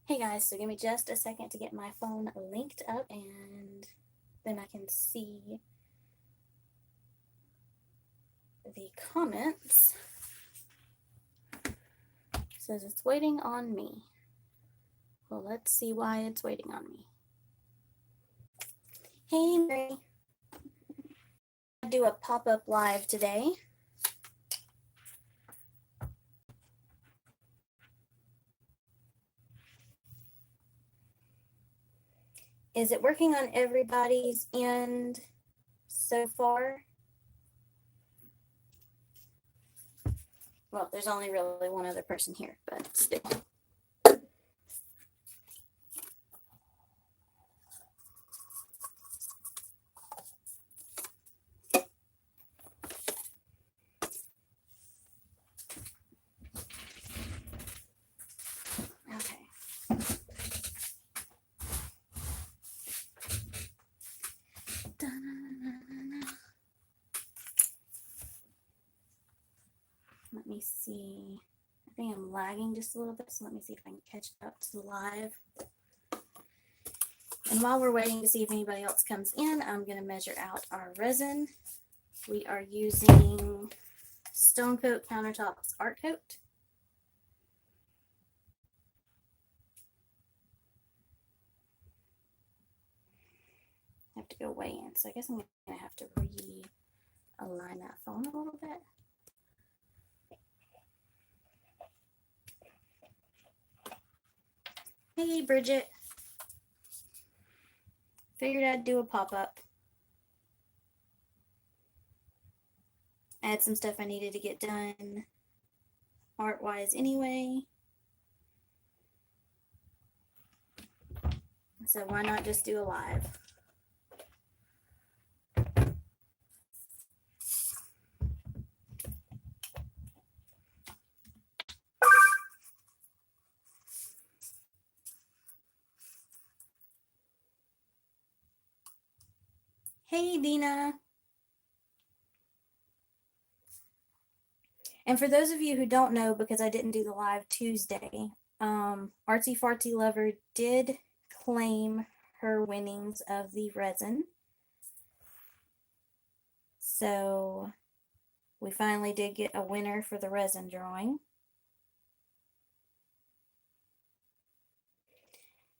Hey guys, so give me just a second to get my phone linked up and then I can see the comments. It says it's waiting on me. Well, let's see why it's waiting on me. Hey Mary, I do a pop-up live today. Is it working on everybody's end so far? Well, there's only really one other person here, but still. Okay. Let me see. I think I'm lagging just a little bit, so let me see if I can catch up to the live. And while we're waiting to see if anybody else comes in, I'm going to measure out our resin. We are using Stone Coat Countertops Art Coat. I have to go weigh in, so I guess I'm going to have to realign that phone a little bit. Hey, Bridget. Figured I'd do a pop-up. I had some stuff I needed to get done art-wise anyway. So why not just do a live? Hey, Dena. And for those of you who don't know, because I didn't do the live Tuesday, Artsy Fartsy Lover did claim her winnings of the resin. So we finally did get a winner for the resin drawing.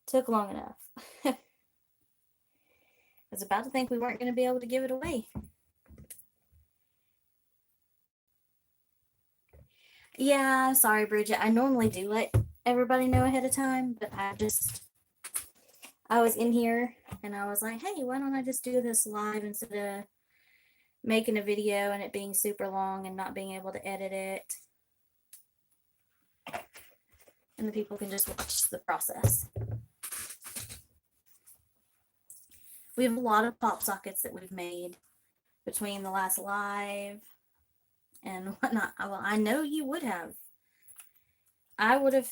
Took long enough. I was about to think we weren't going to be able to give it away. Yeah, sorry, Bridget. I normally do let everybody know ahead of time, but I was in here and I was like, hey, why don't I just do this live instead of making a video and it being super long and not being able to edit it. And the people can just watch the process. We have a lot of pop sockets that we've made between the last live and whatnot. Well, I know you would have. I would have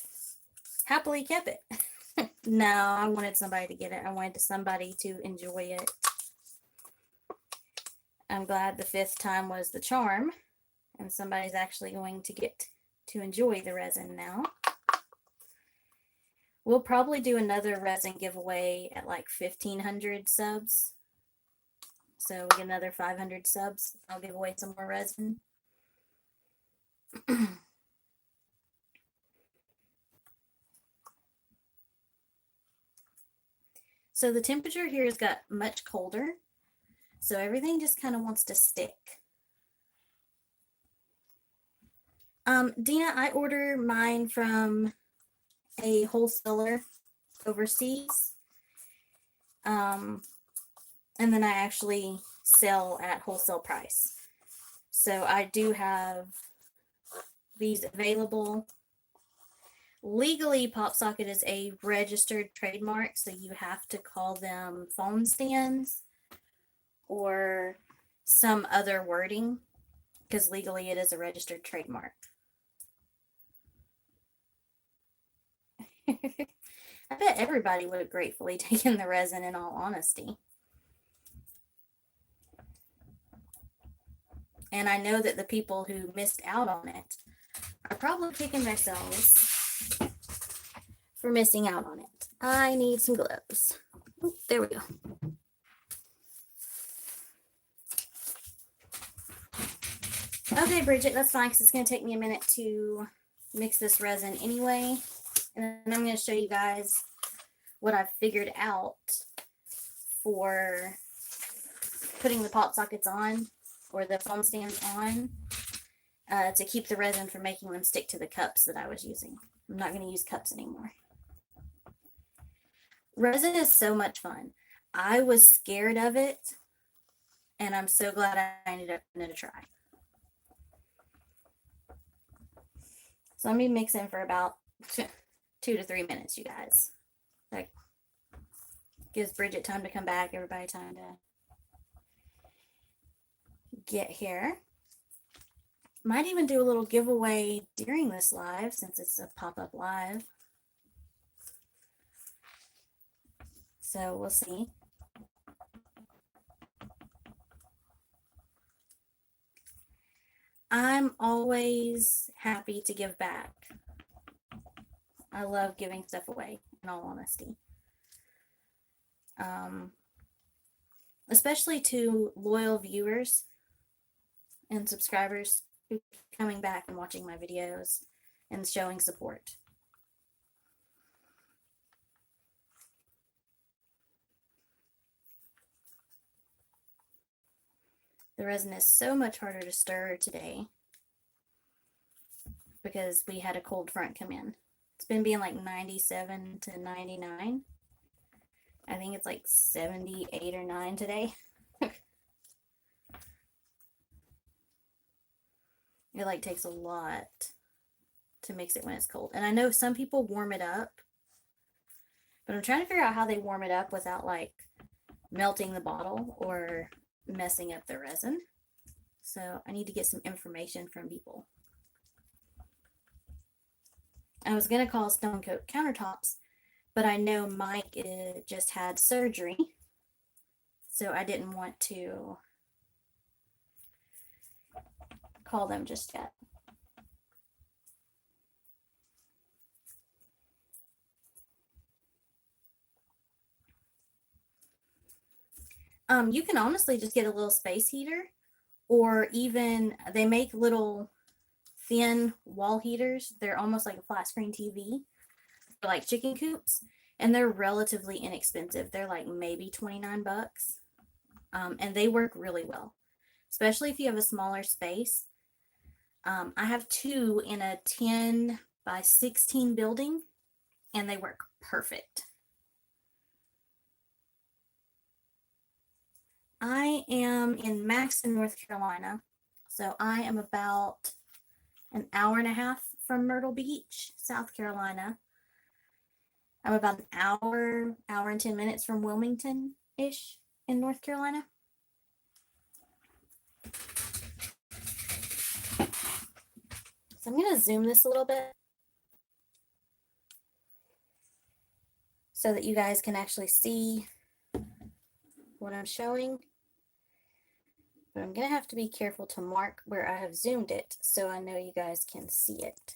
happily kept it. No, I wanted somebody to get it. I wanted somebody to enjoy it. I'm glad the 5th time was the charm, and somebody's actually going to get to enjoy the resin now. We'll probably do another resin giveaway at like 1,500 subs. So we get another 500 subs. I'll give away some more resin. So the temperature here has got much colder. So everything just kind of wants to stick. Dena, I order mine from a wholesaler overseas. And then I actually sell at wholesale price. So I do have these available. Legally, PopSocket is a registered trademark, so you have to call them phone stands or some other wording, because legally it is a registered trademark. I bet everybody would have gratefully taken the resin, in all honesty. And I know that the people who missed out on it are probably kicking themselves for missing out on it. I need some gloves. Oh, there we go. Okay, Bridget, that's fine because it's going to take me a minute to mix this resin anyway. And then I'm going to show you guys what I've figured out for putting the pop sockets on or the foam stands on to keep the resin from making them stick to the cups that I was using. I'm not going to use cups anymore. Resin is so much fun. I was scared of it, and I'm so glad I ended up giving it a try. So let me mix in for about 2 to 3 minutes, you guys. That gives Bridget time to come back, everybody time to get here. Might even do a little giveaway during this live since it's a pop-up live. So we'll see. I'm always happy to give back. I love giving stuff away, in all honesty. Especially to loyal viewers and subscribers who keep coming back and watching my videos and showing support. The resin is so much harder to stir today because we had a cold front come in. It's been being like 97 to 99. I think it's like 78 or 9 today. It like takes a lot to mix it when it's cold. And I know some people warm it up, but I'm trying to figure out how they warm it up without like melting the bottle or messing up the resin. So I need to get some information from people. I was going to call Stone Coat Countertops, but I know Mike just had surgery, so I didn't want to call them just yet. You can honestly just get a little space heater, or even they make little thin wall heaters. They're almost like a flat screen TV for like chicken coops, and they're relatively inexpensive. They're like maybe 29 bucks. And they work really well, especially if you have a smaller space. I have 2 in a 10 by 16 building, and they work perfect. I am in Maxton, North Carolina, so I am about an hour and a half from Myrtle Beach, South Carolina. I'm about an hour and 10 minutes from Wilmington-ish in North Carolina. So I'm going to zoom this a little bit so that you guys can actually see what I'm showing. But I'm going to have to be careful to mark where I have zoomed it so I know you guys can see it.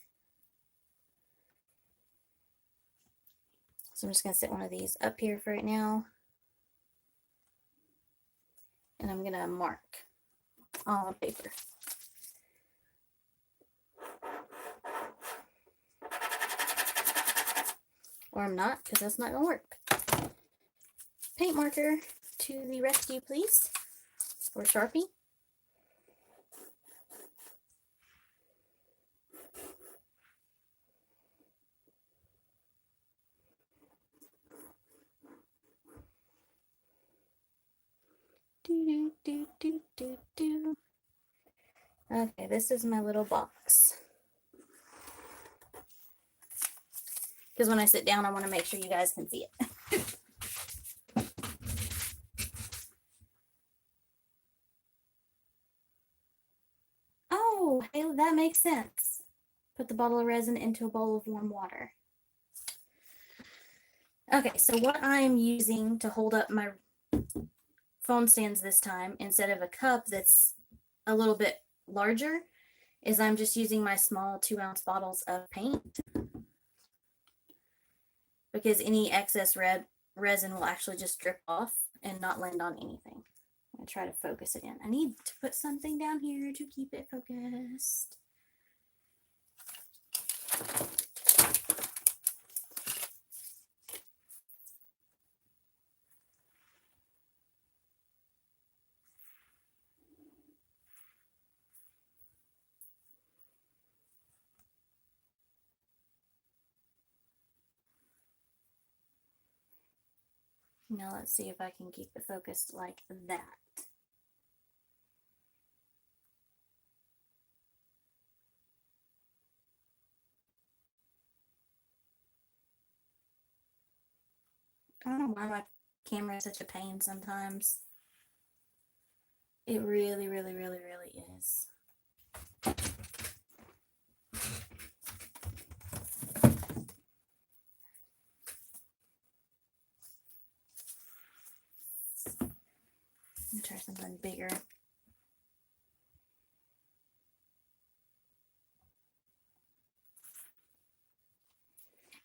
So I'm just going to set one of these up here for right now. And I'm going to mark on paper. Or I'm not, because that's not going to work. Paint marker to the rescue, please. Or Sharpie. Okay, this is my little box. Because when I sit down, I want to make sure you guys can see it. Oh, hey, that makes sense. Put the bottle of resin into a bowl of warm water. Okay, so what I'm using to hold up my phone stands this time, instead of a cup that's a little bit larger, is I'm just using my small 2-ounce bottles of paint. because any excess resin will actually just drip off and not land on anything. I'm going to try to focus it in. I need to put something down here to keep it focused. Now let's see if I can keep it focused like that. I don't know why my camera is such a pain sometimes. It really, really, really, really is. I'll try something bigger.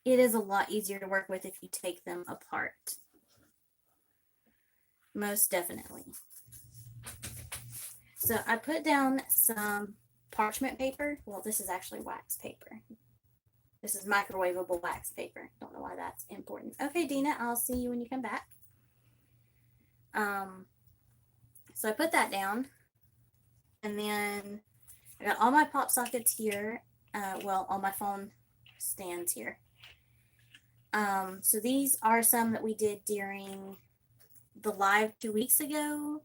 It is a lot easier to work with if you take them apart. Most definitely. So I put down some parchment paper. Well, this is actually wax paper. This is microwavable wax paper. Don't know why that's important. Okay, Dena, I'll see you when you come back. So I put that down, and then I got all my pop sockets here. Well, all my phone stands here. So these are some that we did during the live 2 weeks ago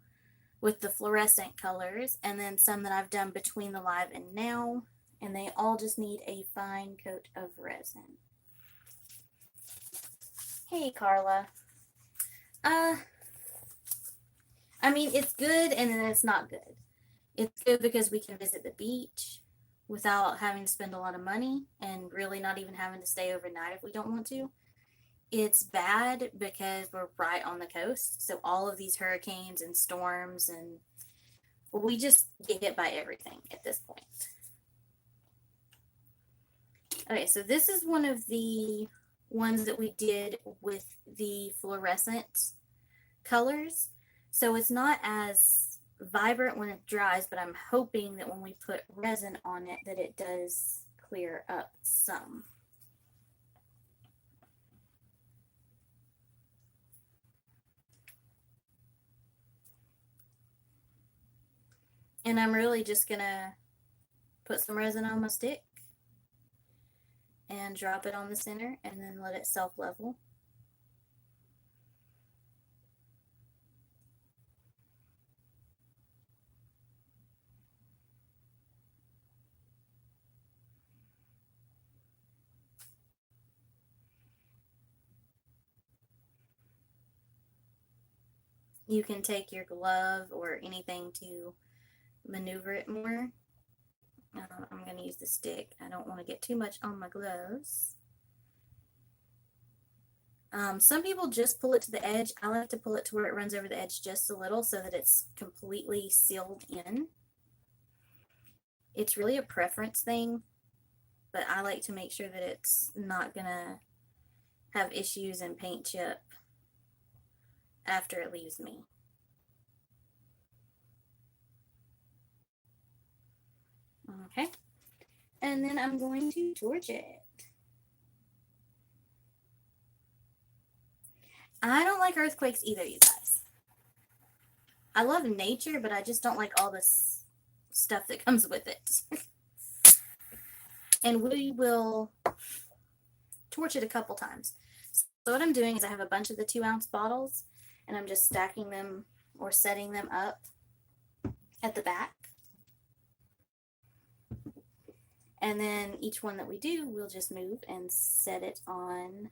with the fluorescent colors, and then some that I've done between the live and now, and they all just need a fine coat of resin. Hey, Carla. I mean, it's good and then it's not good. It's good because we can visit the beach without having to spend a lot of money and really not even having to stay overnight if we don't want to. It's bad because we're right on the coast. So all of these hurricanes and storms, and we just get hit by everything at this point. Okay, so this is one of the ones that we did with the fluorescent colors. So it's not as vibrant when it dries, but I'm hoping that when we put resin on it that it does clear up some. And I'm really just gonna put some resin on my stick and drop it on the center and then let it self-level. You can take your glove or anything to maneuver it more. I'm going to use the stick. I don't want to get too much on my gloves. Some people just pull it to the edge. I like to pull it to where it runs over the edge just a little so that it's completely sealed in. It's really a preference thing, but I like to make sure that it's not going to have issues and paint chip after it leaves me. Okay, and then I'm going to torch it. I don't like earthquakes either, you guys. I love nature, but I just don't like all this stuff that comes with it. And we will torch it a couple times. So what I'm doing is I have a bunch of the 2-ounce bottles, and I'm just stacking them or setting them up at the back. And then each one that we do, we'll just move and set it on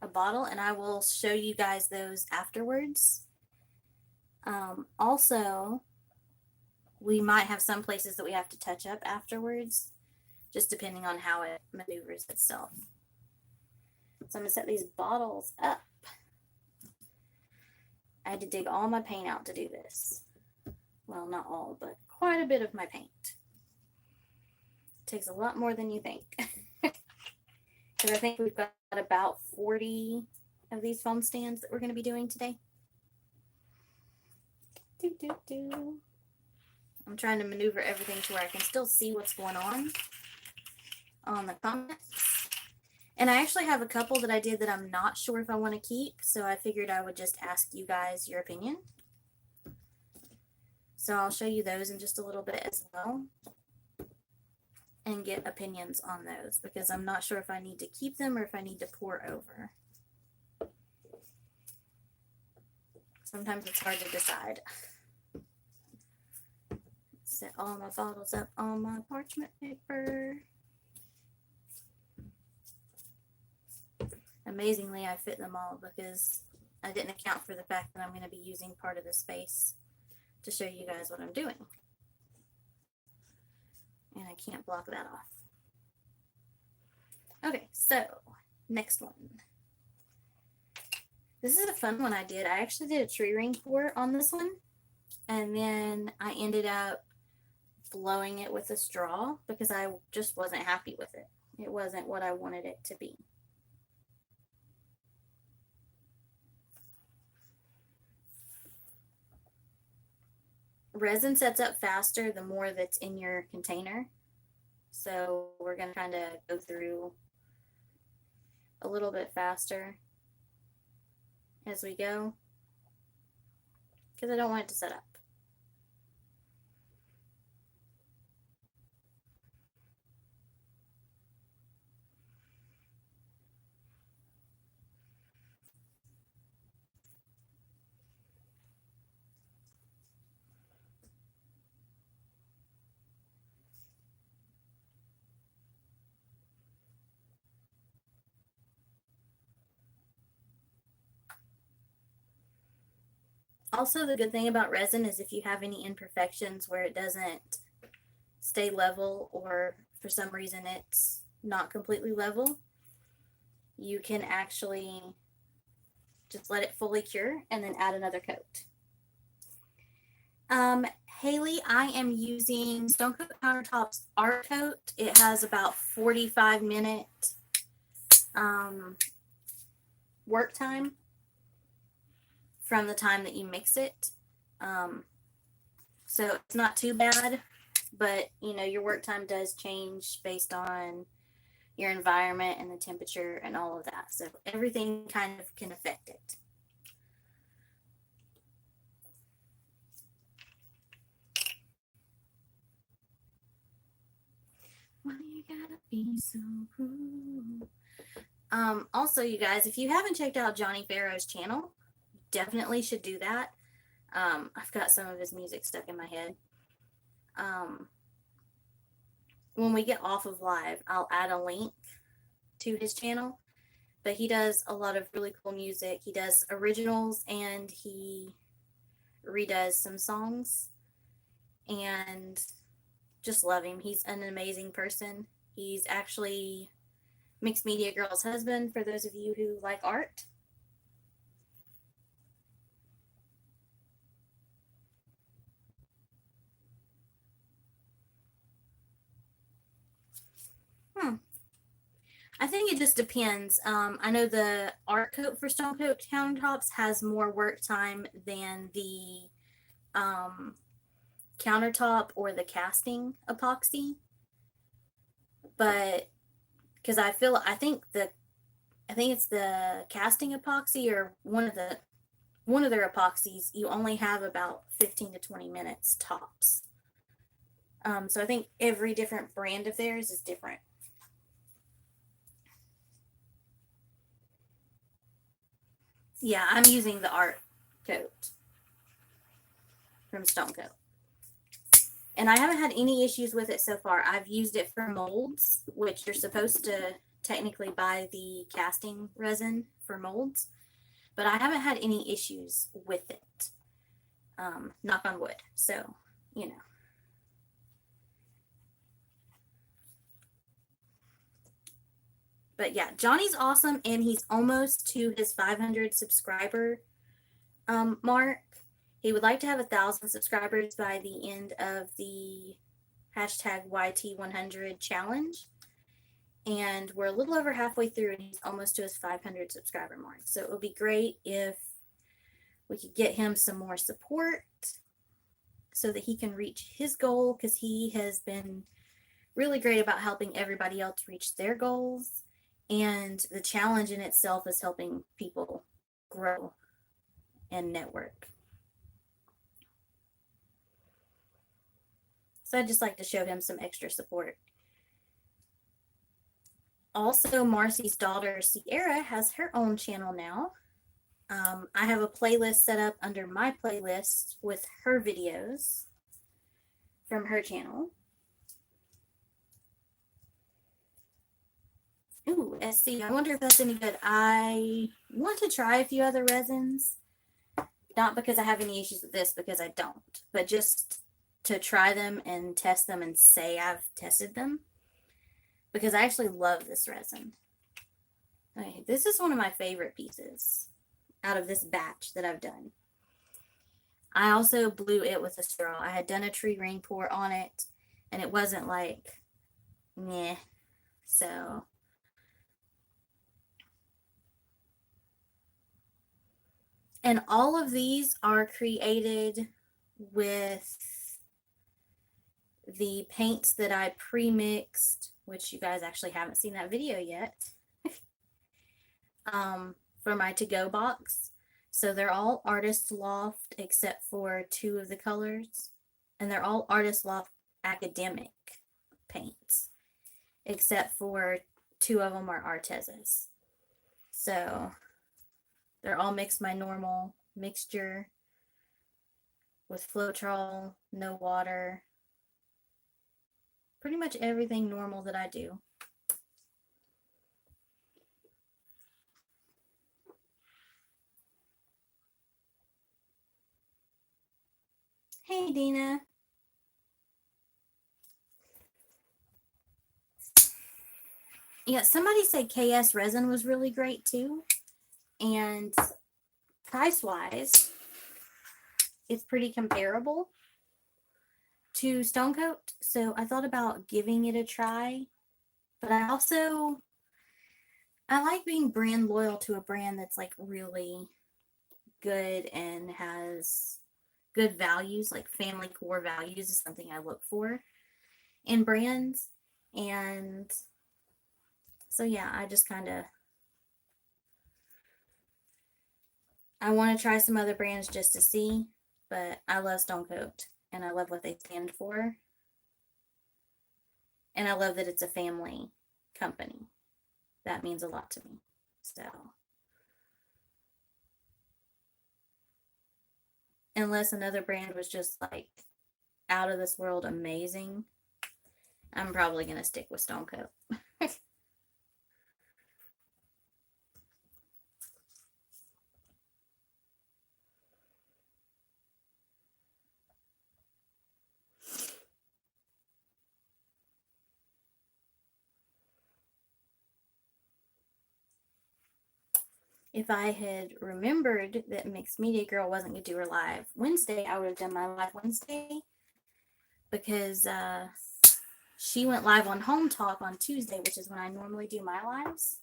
a bottle, and I will show you guys those afterwards. Also, we might have some places that we have to touch up afterwards, just depending on how it maneuvers itself. So I'm going to set these bottles up. I had to dig all my paint out to do this. Well, not all, but quite a bit of my paint. It takes a lot more than you think. Because I think we've got about 40 of these foam stands that we're going to be doing today. I'm trying to maneuver everything to where I can still see what's going on the comments. And I actually have a couple that I did that I'm not sure if I want to keep, so I figured I would just ask you guys your opinion. So I'll show you those in just a little bit as well and get opinions on those, because I'm not sure if I need to keep them or if I need to pour over. Sometimes it's hard to decide. Set all my bottles up on my parchment paper. Amazingly, I fit them all because I didn't account for the fact that I'm going to be using part of the space to show you guys what I'm doing. And I can't block that off. Okay, so next one. This is a fun one I did. I actually did a tree ring pour on this one, and then I ended up blowing it with a straw because I just wasn't happy with it. It wasn't what I wanted it to be. Resin sets up faster the more that's in your container. So we're going to kind of go through a little bit faster as we go, because I don't want it to set up. Also, the good thing about resin is if you have any imperfections where it doesn't stay level, or for some reason it's not completely level, you can actually just let it fully cure and then add another coat. Haley, I am using Stone Coat Countertops Art Coat. It has about 45-minute work time from the time that you mix it. So it's not too bad, but you know, your work time does change based on your environment and the temperature and all of that. So everything kind of can affect it. Why you gotta be so rude? Also, you guys, if you haven't checked out Johnny Farrow's channel, definitely should do that. I've got some of his music stuck in my head. When we get off of live, I'll add a link to his channel, but he does a lot of really cool music. He does originals and he redoes some songs, and just love him. He's an amazing person. He's actually Mixed Media Girl's husband, for those of you who like art. I think it just depends. I know the art coat for Stone Coat Countertops has more work time than the countertop or the casting epoxy. But because I think it's the casting epoxy or one of their epoxies, you only have about 15 to 20 minutes tops. So I think every different brand of theirs is different. Yeah, I'm using the art coat from Stone Coat. And I haven't had any issues with it so far. I've used it for molds, which you're supposed to technically buy the casting resin for molds, but I haven't had any issues with it. Knock on wood. So, you know. But yeah, Johnny's awesome, and he's almost to his 500 subscriber mark. He would like to have 1,000 subscribers by the end of the hashtag YT100 challenge. and we're a little over halfway through, and he's almost to his 500 subscriber mark. So it would be great if we could get him some more support so that he can reach his goal, because he has been really great about helping everybody else reach their goals. And the challenge in itself is helping people grow and network. So I'd just like to show him some extra support. Also, Marcy's daughter, Sierra, has her own channel now. I have a playlist set up under my playlist with her videos from her channel. Ooh, SC. I wonder if that's any good. I want to try a few other resins. Not because I have any issues with this, because I don't. But just to try them and test them and say I've tested them. Because I actually love this resin. Okay, this is one of my favorite pieces out of this batch that I've done. I also blew it with a straw. I had done a tree ring pour on it, and it wasn't like, meh. So... And all of these are created with the paints that I pre-mixed, which you guys actually haven't seen that video yet, for my to-go box. So they're all Artist Loft except for 2 of the colors. And they're all Artist Loft academic paints, except for 2 of them are Artezas. So... they're all mixed my normal mixture with Floetrol, no water. Pretty much everything normal that I do. Hey, Dena. Yeah, somebody said KS resin was really great too. And price-wise, it's pretty comparable to Stone Coat. So I thought about giving it a try. But I like being brand loyal to a brand that's like really good and has good values, like family core values is something I look for in brands. And so yeah, I just kind of, I want to try some other brands just to see, but I love Stone Coat and I love what they stand for. And I love that it's a family company. That means a lot to me. So, unless another brand was just like out of this world amazing, I'm probably going to stick with Stone Coat. If I had remembered that Mixed Media Girl wasn't going to do her live Wednesday, I would have done my live Wednesday, because she went live on Home Talk on Tuesday, which is when I normally do my lives.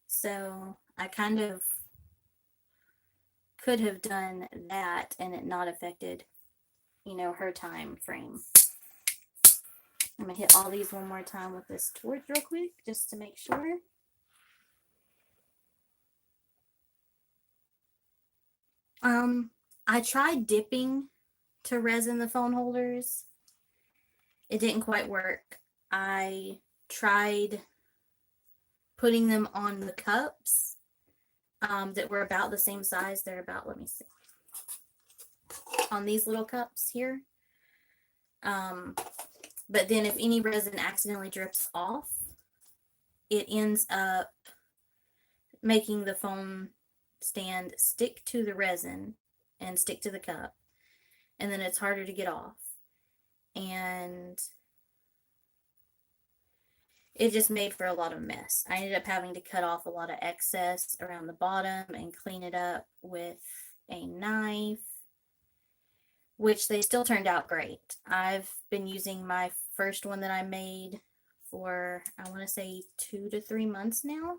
So I kind of could have done that and it not affected, her time frame. I'm going to hit all these one more time with this torch real quick, just to make sure. I tried dipping to resin the phone holders. It didn't quite work. I tried putting them on the cups that were about the same size. They're about, let me see, on these little cups here. But then if any resin accidentally drips off, it ends up making the phone stand stick to the resin and stick to the cup, and then it's harder to get off, and it just made for a lot of mess. I ended up having to cut off a lot of excess around the bottom and clean it up with a knife, which they still turned out great. I've been using my first one that I made for, I want to say 2 to 3 months now.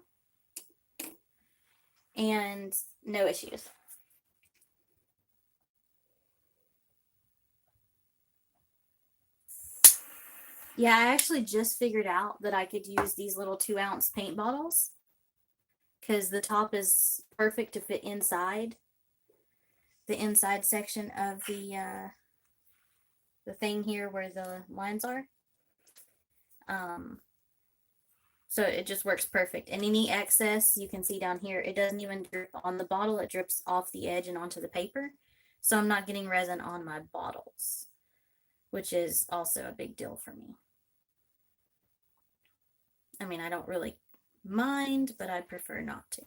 And no issues. Yeah, I actually just figured out that I could use these little 2-ounce paint bottles because the top is perfect to fit inside the inside section of the thing here where the lines are. So it just works perfect. And any excess you can see down here, it doesn't even drip on the bottle. It drips off the edge and onto the paper. So I'm not getting resin on my bottles, which is also a big deal for me. I mean, I don't really mind, but I prefer not to.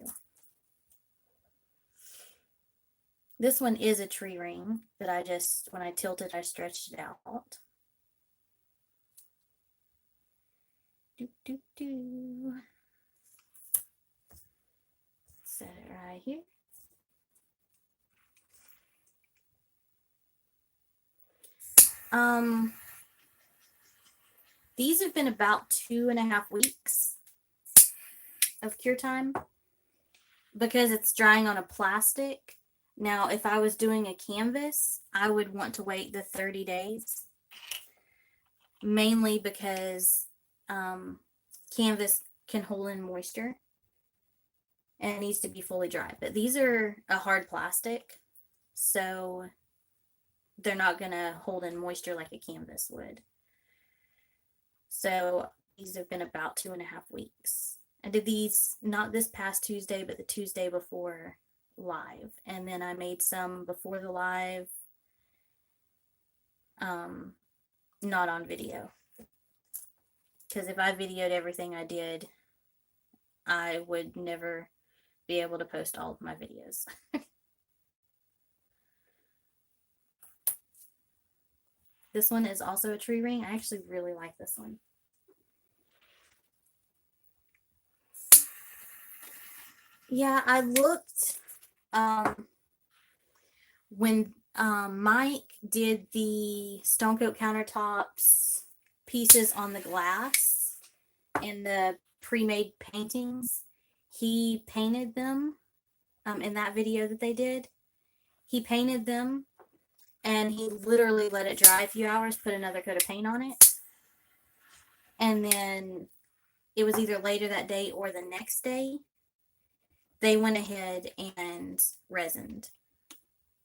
This one is a tree ring that I just, when I tilted, I stretched it out. Set it right here. These have been about 2.5 weeks of cure time because it's drying on a plastic. Now, if I was doing a canvas, I would want to wait the 30 days, mainly because canvas can hold in moisture and it needs to be fully dry. But these are a hard plastic, so they're not going to hold in moisture like a canvas would. So these have been about 2.5 weeks. I did these not this past Tuesday, but the Tuesday before live. And then I made some before the live, not on video. Because if I videoed everything I did, I would never be able to post all of my videos. This one is also a tree ring. I actually really like this one. Yeah, I looked when Mike did the Stone Coat countertops pieces on the glass in the pre-made paintings. He painted them in that video that they did. He painted them and he literally let it dry a few hours, put another coat of paint on it. And then it was either later that day or the next day, they went ahead and resined.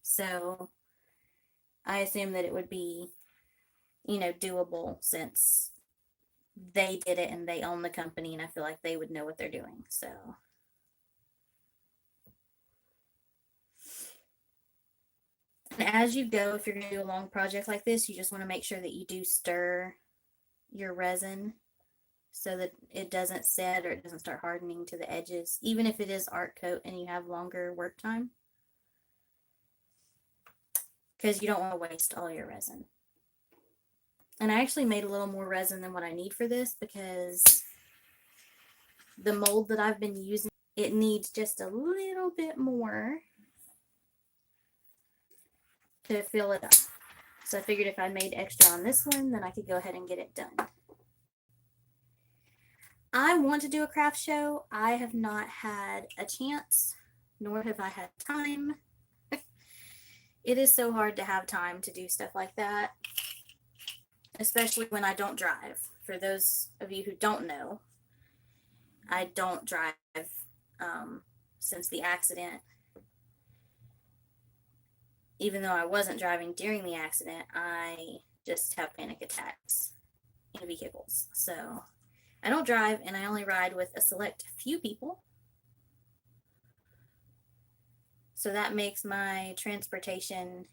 So I assume that it would be, doable since they did it and they own the company, and I feel like they would know what they're doing. So and as you go, if you're going to do a long project like this, you just want to make sure that you do stir your resin so that it doesn't set or it doesn't start hardening to the edges, even if it is art coat and you have longer work time, because you don't want to waste all your resin. And I actually made a little more resin than what I need for this because the mold that I've been using, it needs just a little bit more to fill it up. So I figured if I made extra on this one, then I could go ahead and get it done. I want to do a craft show. I have not had a chance, nor have I had time. It is so hard to have time to do stuff like that, especially when I don't drive. For those of you who don't know, I don't drive since the accident. Even though I wasn't driving during the accident, I just have panic attacks in vehicles. So I don't drive, and I only ride with a select few people. So that makes my transportation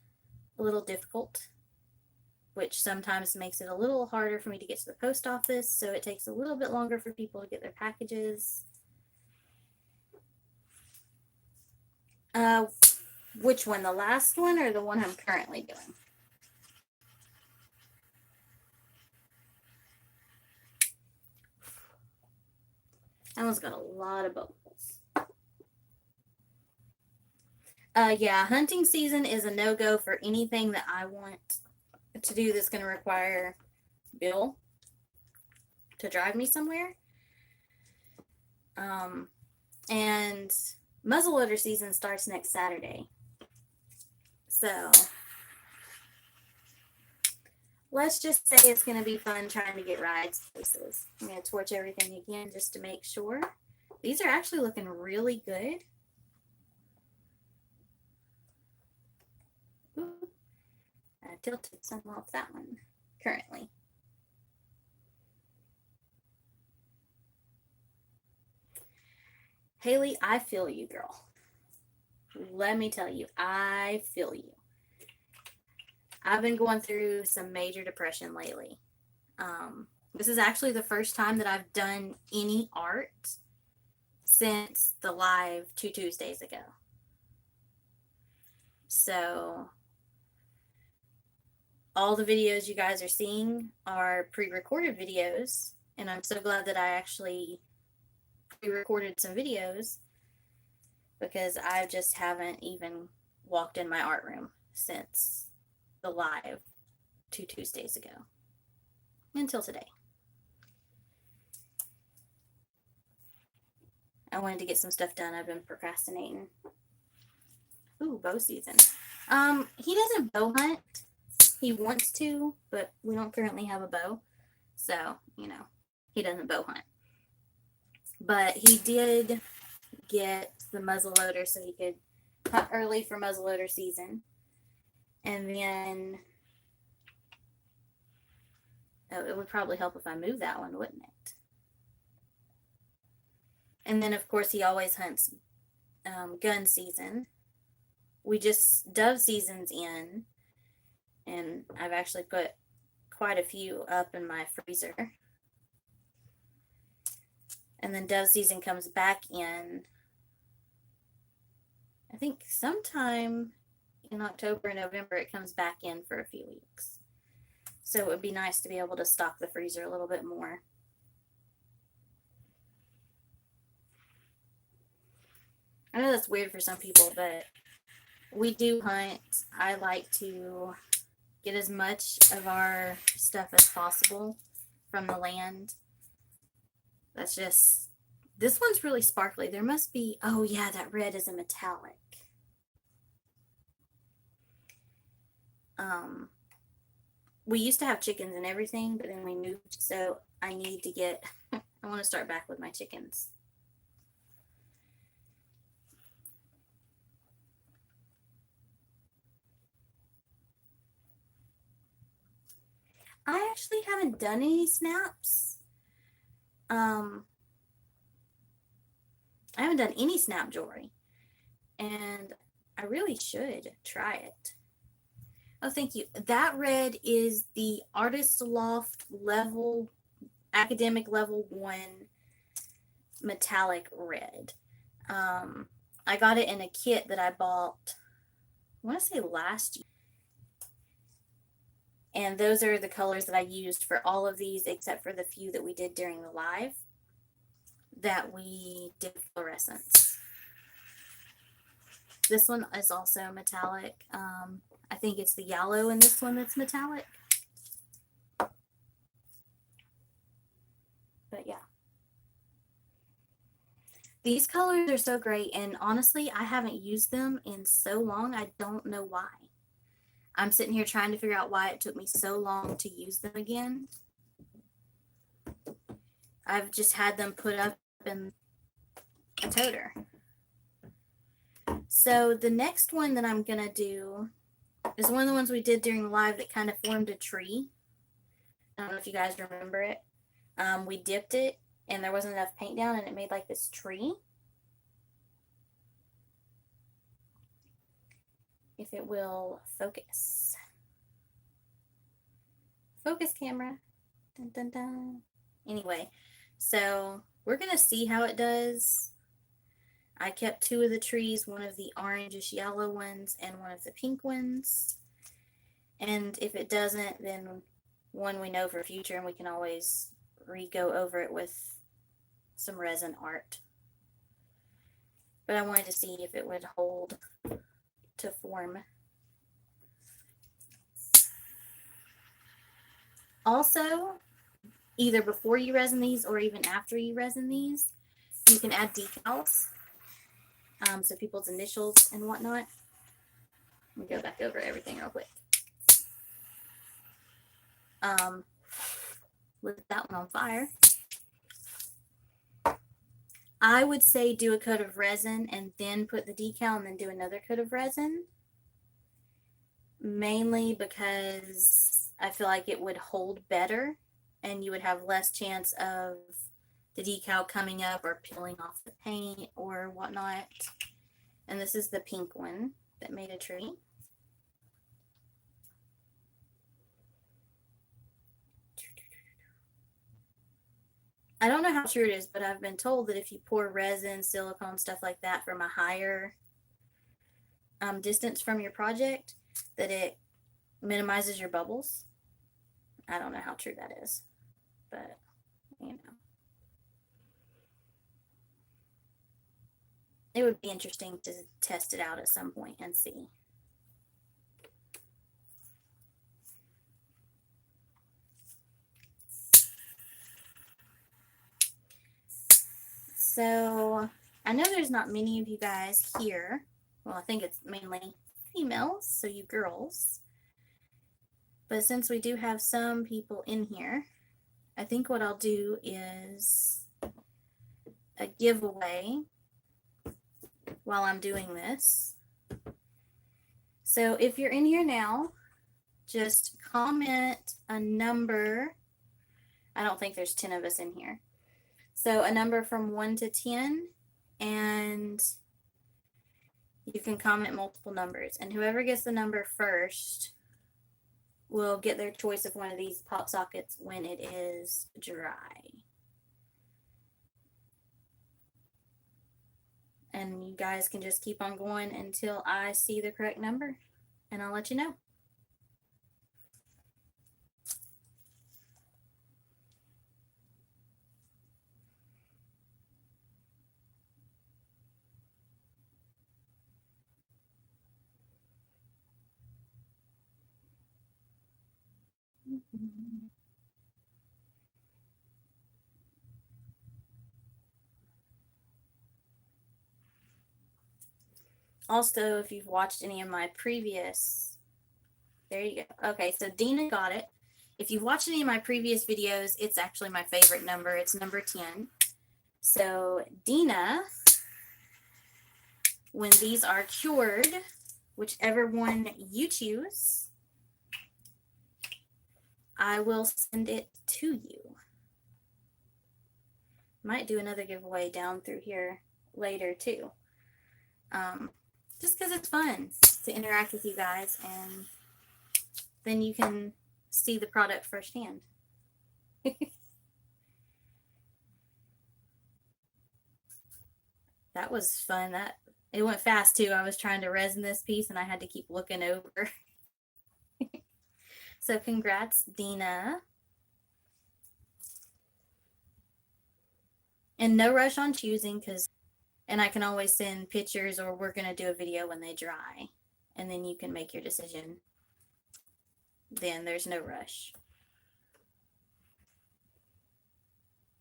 a little difficult, which sometimes makes it a little harder for me to get to the post office. So it takes a little bit longer for people to get their packages. Which one? The last one or the one I'm currently doing? That one's got a lot of bubbles. Yeah, hunting season is a no-go for anything that I want to do that's going to require Bill. to drive me somewhere. And muzzleloader season starts next Saturday. So let's just say it's going to be fun trying to get rides places. I'm going to torch everything again just to make sure. These are actually looking really good. Ooh, I tilted some off that one currently. Haley, I feel you, girl. Let me tell you, I feel you. I've been going through some major depression lately. This is actually the first time that I've done any art since the live 2 Tuesdays ago. So all the videos you guys are seeing are pre-recorded videos, and I'm so glad that I actually pre-recorded some videos, because I just haven't even walked in my art room since the live 2 Tuesdays ago until today. I wanted to get some stuff done. I've been procrastinating. Ooh, bow season. He doesn't bow hunt. He wants to, but we don't currently have a bow. So, he doesn't bow hunt. But he did get the muzzleloader so he could hunt early for muzzleloader season. And then, it would probably help if I moved that one, wouldn't it? And then, of course, he always hunts gun season. We just dove season's in, and I've actually put quite a few up in my freezer. And then dove season comes back in, I think sometime in October and November. It comes back in for a few weeks. So it would be nice to be able to stock the freezer a little bit more. I know that's weird for some people, but we do hunt. I like to get as much of our stuff as possible from the land. That's just, this one's really sparkly. There must be, oh yeah, that red is a metallic. We used to have chickens and everything, but then we moved, so I need to get, I want to start back with my chickens. I actually haven't done any snaps. I haven't done any snap jewelry, and I really should try it. Oh, thank you. That red is the Artist Loft level, academic level 1 metallic red. I got it in a kit that I bought, I want to say last year. And those are the colors that I used for all of these, except for the few that we did during the live that we did fluorescence. This one is also metallic. I think it's the yellow in this one that's metallic. But yeah. These colors are so great, and honestly, I haven't used them in so long, I don't know why. I'm sitting here trying to figure out why it took me so long to use them again. I've just had them put up in a toter. So the next one that I'm going to do is one of the ones we did during the live that kind of formed a tree. I don't know if you guys remember it. We dipped it, and there wasn't enough paint down, and it made like this tree. If it will focus. Focus, camera. Dun, dun, dun. Anyway, so we're going to see how it does. I kept 2 of the trees, one of the orangish yellow ones and one of the pink ones. And if it doesn't, then one we know for future, and we can always re-go over it with some resin art. But I wanted to see if it would hold to form. Also, either before you resin these or even after you resin these, you can add decals. So people's initials and whatnot. Let me go back over everything real quick. Lit that one on fire. I would say do a coat of resin and then put the decal and then do another coat of resin. Mainly because I feel like it would hold better and you would have less chance of the decal coming up or peeling off the paint or whatnot. And this is the pink one that made a tree. I don't know how true it is, but I've been told that if you pour resin, silicone, stuff like that from a higher distance from your project, that it minimizes your bubbles. I don't know how true that is, but you know. It would be interesting to test it out at some point and see. So I know there's not many of you guys here. Well, I think it's mainly females, so you girls. But since we do have some people in here, I think what I'll do is a giveaway while I'm doing this. So if you're in here now, just comment a number. I don't think there's 10 of us in here. So a number from 1 to 10, and you can comment multiple numbers. And whoever gets the number first will get their choice of one of these pop sockets when it is dry. And you guys can just keep on going until I see the correct number, and I'll let you know. Also, if you've watched any of my previous, there you go. Okay, so Dena got it. If you've watched any of my previous videos, it's actually my favorite number. It's number 10. So Dena, when these are cured, whichever one you choose, I will send it to you. Might do another giveaway down through here later too. Just because it's fun to interact with you guys, and then you can see the product firsthand. That was fun. It went fast too. I was trying to resin this piece and I had to keep looking over. So congrats, Dena. And no rush on choosing, and I can always send pictures, or we're going to do a video when they dry, and then you can make your decision. Then there's no rush.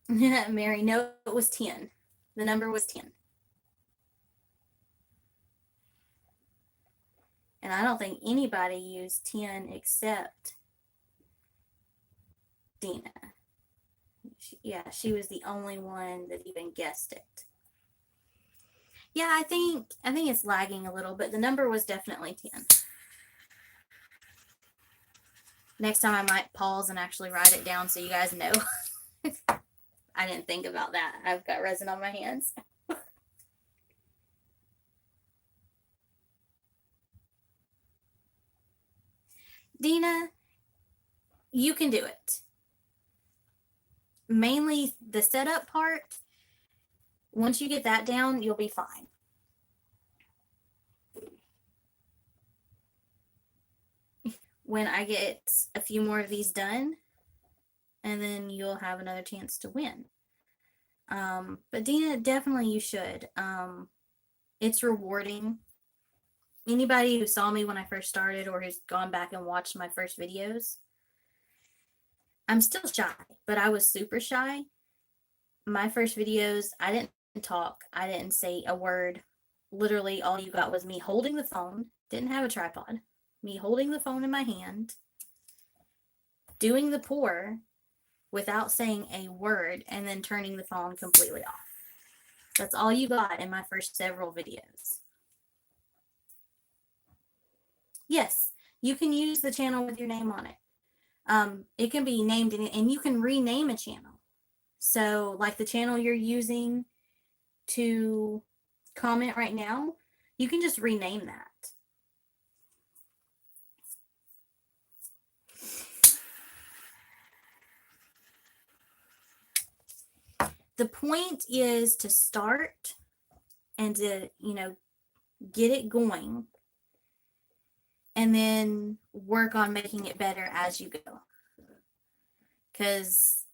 Mary, no, it was 10. The number was 10. And I don't think anybody used 10 except Dena. She was the only one that even guessed it. Yeah, I think it's lagging a little, but the number was definitely 10. Next time I might pause and actually write it down so you guys know. I didn't think about that. I've got resin on my hands. Dena, you can do it. Mainly the setup part. Once you get that down, you'll be fine. When I get a few more of these done, and then you'll have another chance to win. But Dena, definitely you should. It's rewarding. Anybody who saw me when I first started or who's gone back and watched my first videos, I'm still shy, but I was super shy. My first videos, I didn't talk. I didn't say a word. Literally, all you got was me holding the phone. Didn't have a tripod. Me holding the phone in my hand, doing the pour without saying a word, and then turning the phone completely off. That's all you got in my first several videos. Yes, you can use the channel with your name on it. It can be named and you can rename a channel. So, like the channel you're using to comment right now, you can just rename that. The point is to start and to, get it going and then work on making it better as you go. Because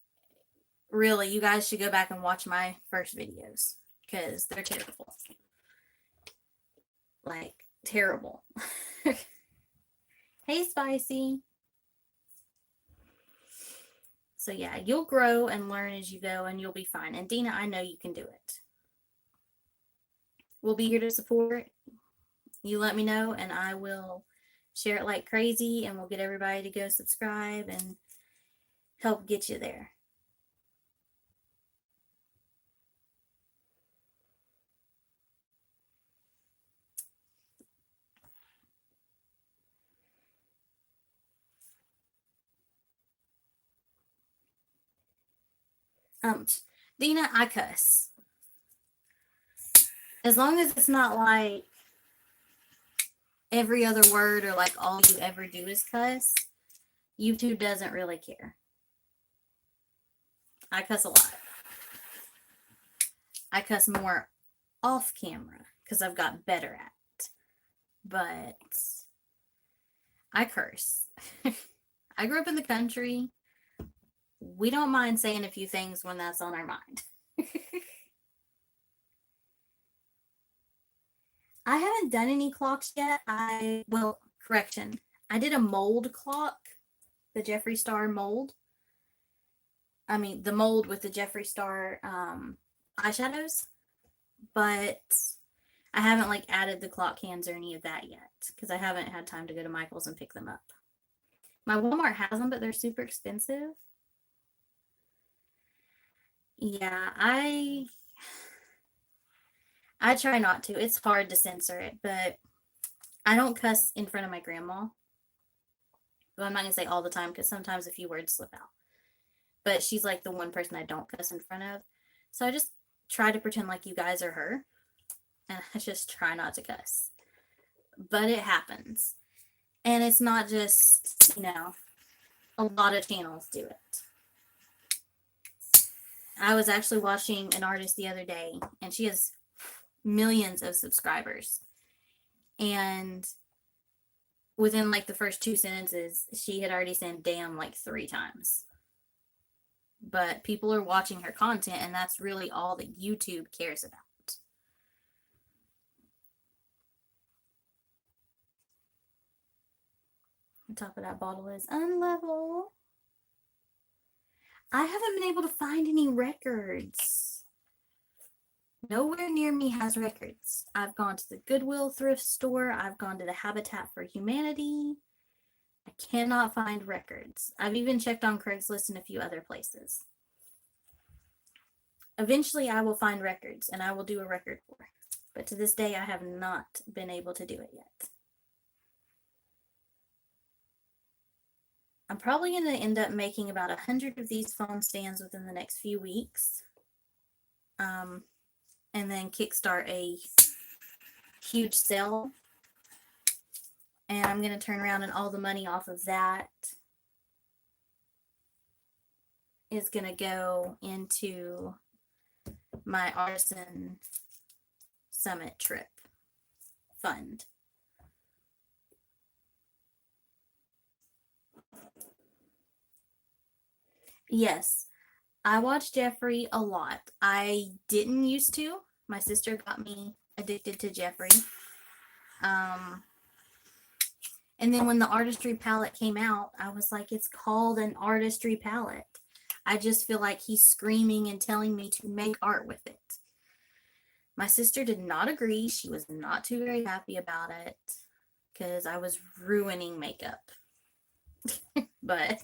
really, you guys should go back and watch my first videos because they're terrible. Like, terrible. Hey, Spicy. So yeah, you'll grow and learn as you go and you'll be fine. And Dena, I know you can do it. We'll be here to support. You let me know and I will share it like crazy and we'll get everybody to go subscribe and help get you there. Dena, I cuss. As long as it's not like every other word or like all you ever do is cuss, YouTube doesn't really care. I cuss a lot. I cuss more off camera because I've got better at it. But I curse. I grew up in the country. We don't mind saying a few things when that's on our mind. I haven't done any clocks yet. Correction. I did a mold clock, the Jeffree Star mold. I mean, the mold with the Jeffree Star eyeshadows. But I haven't like added the clock hands or any of that yet because I haven't had time to go to Michael's and pick them up. My Walmart has them, but they're super expensive. Yeah, I try not to. It's hard to censor it, but I don't cuss in front of my grandma. But I'm not going to say all the time because sometimes a few words slip out. But she's like the one person I don't cuss in front of. So I just try to pretend like you guys are her. And I just try not to cuss. But it happens. And it's not just, a lot of channels do it. I was actually watching an artist the other day, and she has millions of subscribers. And within like the first 2 sentences, she had already said damn like 3 times. But people are watching her content, and that's really all that YouTube cares about. The top of that bottle is unlevel. I haven't been able to find any records. Nowhere near me has records. I've gone to the Goodwill thrift store. I've gone to the Habitat for Humanity. I cannot find records. I've even checked on Craigslist and a few other places. Eventually, I will find records and I will do a record for. But to this day, I have not been able to do it yet. I'm probably going to end up making about 100 of these foam stands within the next few weeks. And then kickstart a huge sale. And I'm going to turn around and all the money off of that is going to go into my Artisan Summit trip fund. Yes, I watch Jeffree a lot. I didn't used to. My sister got me addicted to Jeffree. And then when the artistry palette came out, I was like, it's called an artistry palette. I just feel like he's screaming and telling me to make art with it. My sister did not agree. She was not too very happy about it because I was ruining makeup. But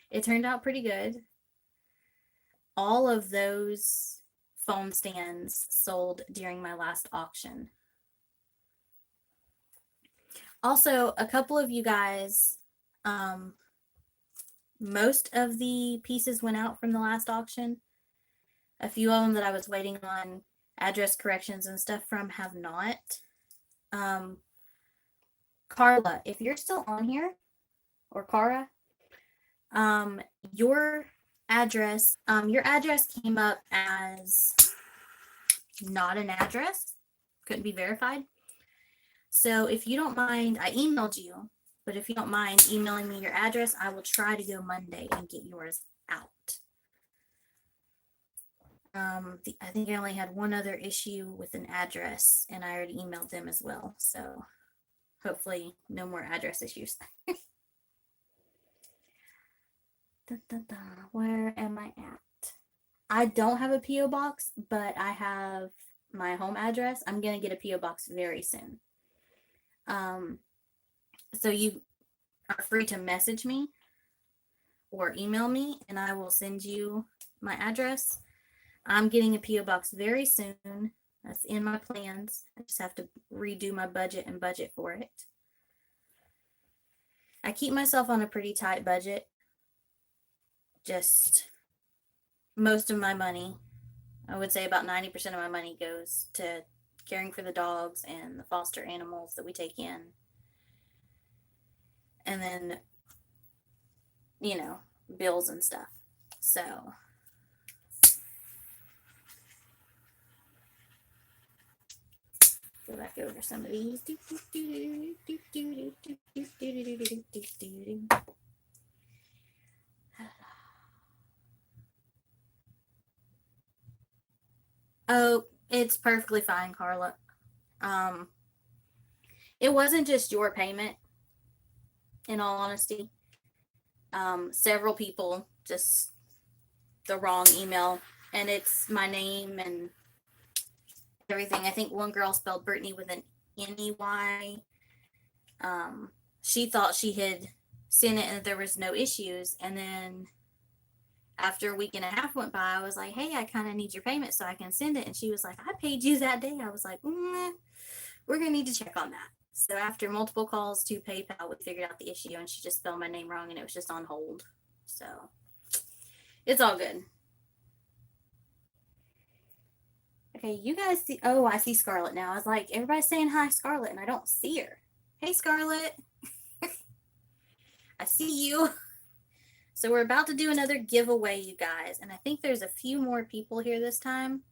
it turned out pretty good. All of those foam stands sold during my last auction. Also, a couple of you guys, most of the pieces went out from the last auction. A few of them that I was waiting on address corrections and stuff from have not. Carla, if you're still on here, or Cara, your address came up as not an address, couldn't be verified. So if you don't mind, I emailed you, but if you don't mind emailing me your address, I will try to go Monday and get yours out. I think I only had one other issue with an address, and I already emailed them as well. So hopefully no more address issues. Where am I at? I don't have a P.O. box, but I have my home address. I'm going to get a P.O. box very soon. So you are free to message me or email me, and I will send you my address. I'm getting a P.O. box very soon. That's in my plans. I just have to redo my budget and budget for it. I keep myself on a pretty tight budget. Just most of my money, I would say about 90% of my money goes to caring for the dogs and the foster animals that we take in. And then, you know, bills and stuff. So go back over some of these. Oh, it's perfectly fine, Carla. It wasn't just your payment, in all honesty. Several people just the wrong email, and it's my name and everything. I think one girl spelled Brittany with an N-E-Y. She thought she had sent it and there was no issues, and then after a week and a half went by, I was like, hey, I kind of need your payment so I can send it. And she was like, I paid you that day. I was like, we're going to need to check on that. So after multiple calls to PayPal, we figured out the issue, and she just spelled my name wrong, and it was just on hold. So it's all good. Okay, you guys see, oh, I see Scarlett now. I was like, everybody's saying hi, Scarlett, and I don't see her. Hey, Scarlett. I see you. So we're about to do another giveaway, you guys, and I think there's a few more people here this time.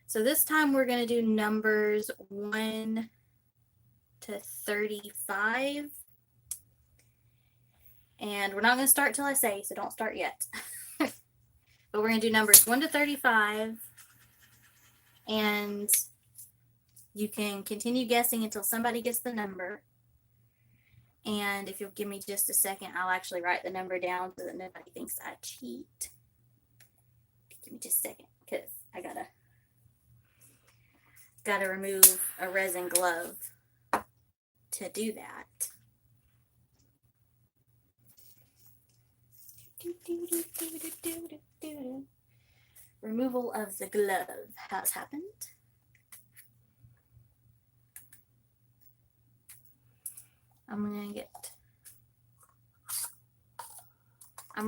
So this time we're going to do numbers 1 to 35. And we're not going to start till I say, so don't start yet. But we're going to do numbers 1 to 35. And you can continue guessing until somebody gets the number. And if you'll give me just a second, I'll actually write the number down so that nobody thinks I cheat. Give me just a second, because I gotta remove a resin glove to do that. Removal of the glove has happened. I'm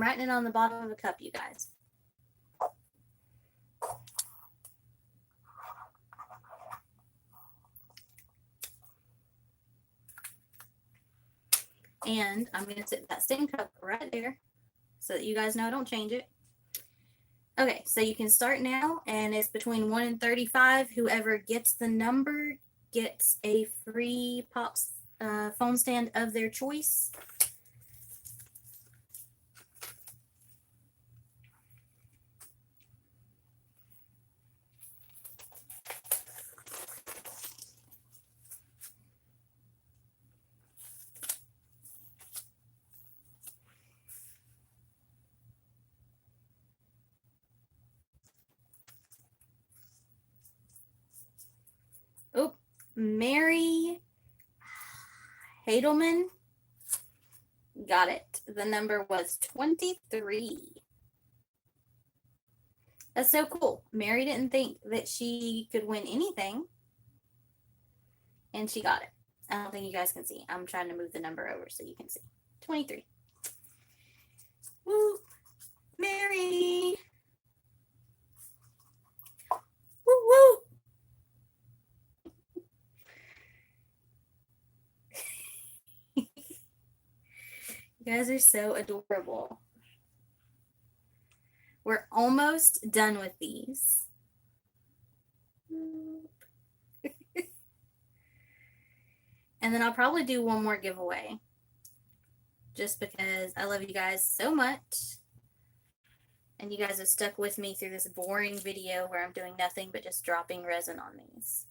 writing it on the bottom of a cup, you guys. And I'm going to sit that same cup right there so that you guys know I don't change it. Okay, so you can start now, and it's between 1 and 35. Whoever gets the number gets a free Pops foam stand of their choice. Mary Haldeman got it. The number was 23. That's so cool. Mary didn't think that she could win anything, and she got it. I don't think you guys can see. I'm trying to move the number over so you can see. 23. Woo! Mary! Woo woo! You guys are so adorable. We're almost done with these. And then I'll probably do one more giveaway. Just because I love you guys so much. And you guys have stuck with me through this boring video where I'm doing nothing but just dropping resin on these.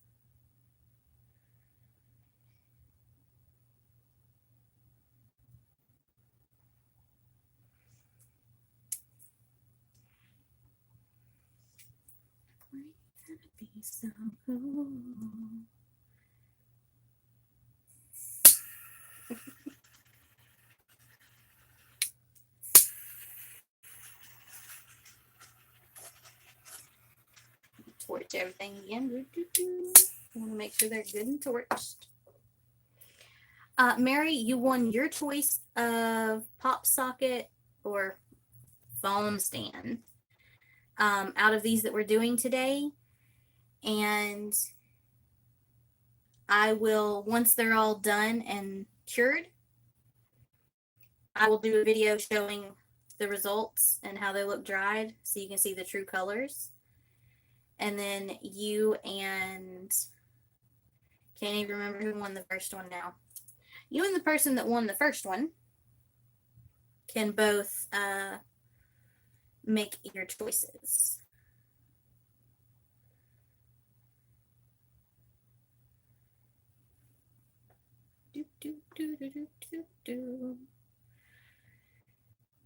Be so cool. Torch everything again. I want to make sure they're good and torched. Mary, you won your choice of pop socket or foam stand out of these that we're doing today. And I will, once they're all done and cured, I will do a video showing the results and how they look dried so you can see the true colors. And then you and, can't even remember who won the first one now. You and the person that won the first one can both make your choices.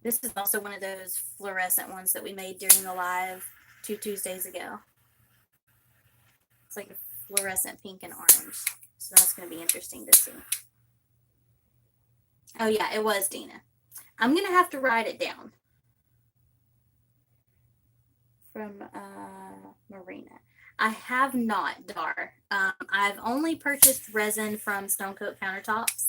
This is also one of those fluorescent ones that we made during the live 2 Tuesdays ago. It's like a fluorescent pink and orange. So that's going to be interesting to see. Oh yeah, it was Dena. I'm going to have to write it down. From Marina. I have not, Dar. I've only purchased resin from Stone Coat Countertops.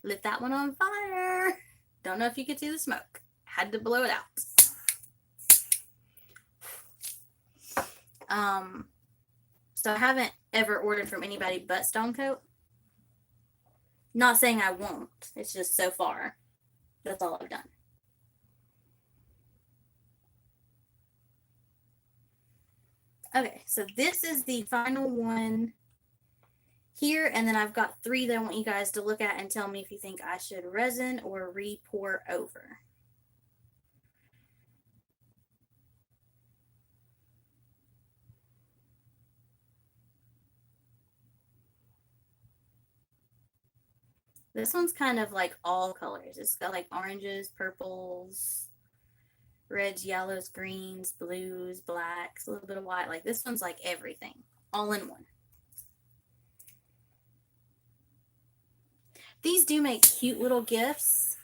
Lit that one on fire. Don't know if you could see the smoke. Had to blow it out. So I haven't ever ordered from anybody but Stone Coat. Not saying I won't. It's just so far. That's all I've done. Okay, so this is the final one here, and then I've got 3 that I want you guys to look at and tell me if you think I should resin or re-pour over. This one's kind of like all colors. It's got like oranges, purples, reds, yellows, greens, blues, blacks, a little bit of white. Like this one's like everything, all in one. These do make cute little gifts,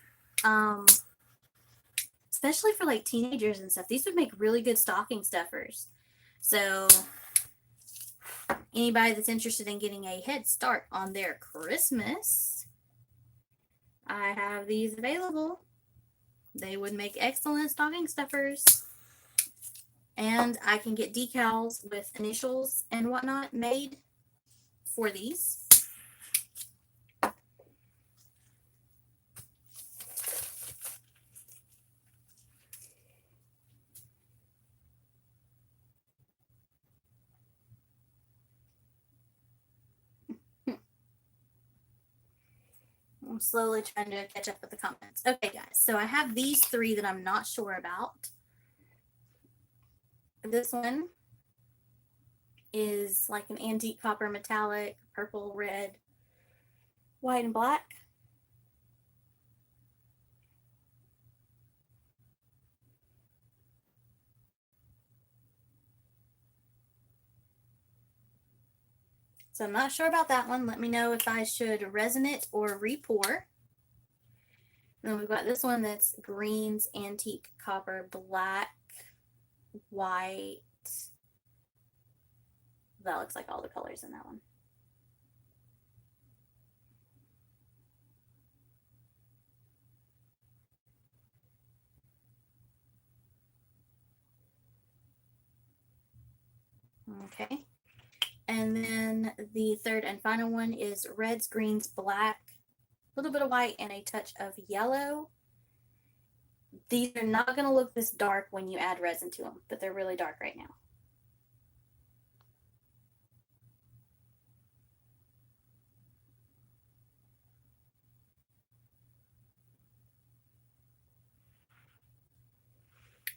especially for like teenagers and stuff. These would make really good stocking stuffers. So anybody that's interested in getting a head start on their Christmas, I have these available. They would make excellent stocking stuffers. And I can get decals with initials and whatnot made for these. I'm slowly trying to catch up with the comments. Okay, guys, so I have these 3 that I'm not sure about. This one is like an antique copper metallic, purple, red, white, and black. So I'm not sure about that one. Let me know if I should resin it or re-pour. And then we've got this one that's greens, antique, copper, black, white. That looks like all the colors in that one. Okay. And then the third and final one is reds, greens, black, a little bit of white, and a touch of yellow. These are not going to look this dark when you add resin to them, but they're really dark right now.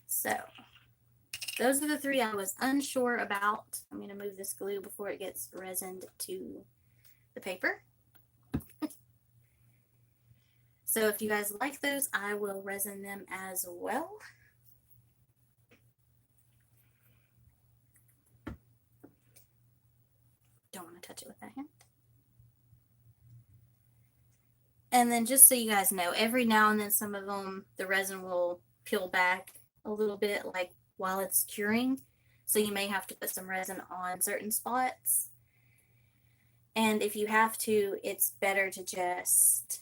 So those are the three I was unsure about. I'm going to move this glue before it gets resined to the paper. So if you guys like those, I will resin them as well. Don't want to touch it with that hand. And then just so you guys know, every now and then some of them, the resin will peel back a little bit, like while it's curing. So you may have to put some resin on certain spots. And if you have to, it's better to just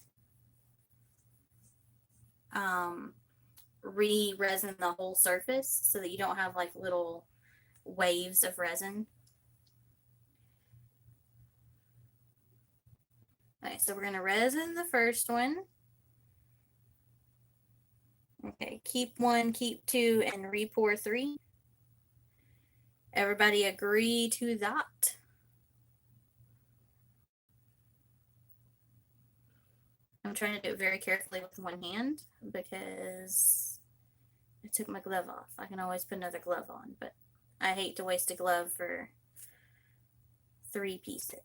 re-resin the whole surface so that you don't have like little waves of resin. Okay, so we're going to resin the first one. Okay, keep 1, keep 2, and re-pour 3. Everybody agree to that? I'm trying to do it very carefully with one hand because I took my glove off. I can always put another glove on, but I hate to waste a glove for 3 pieces.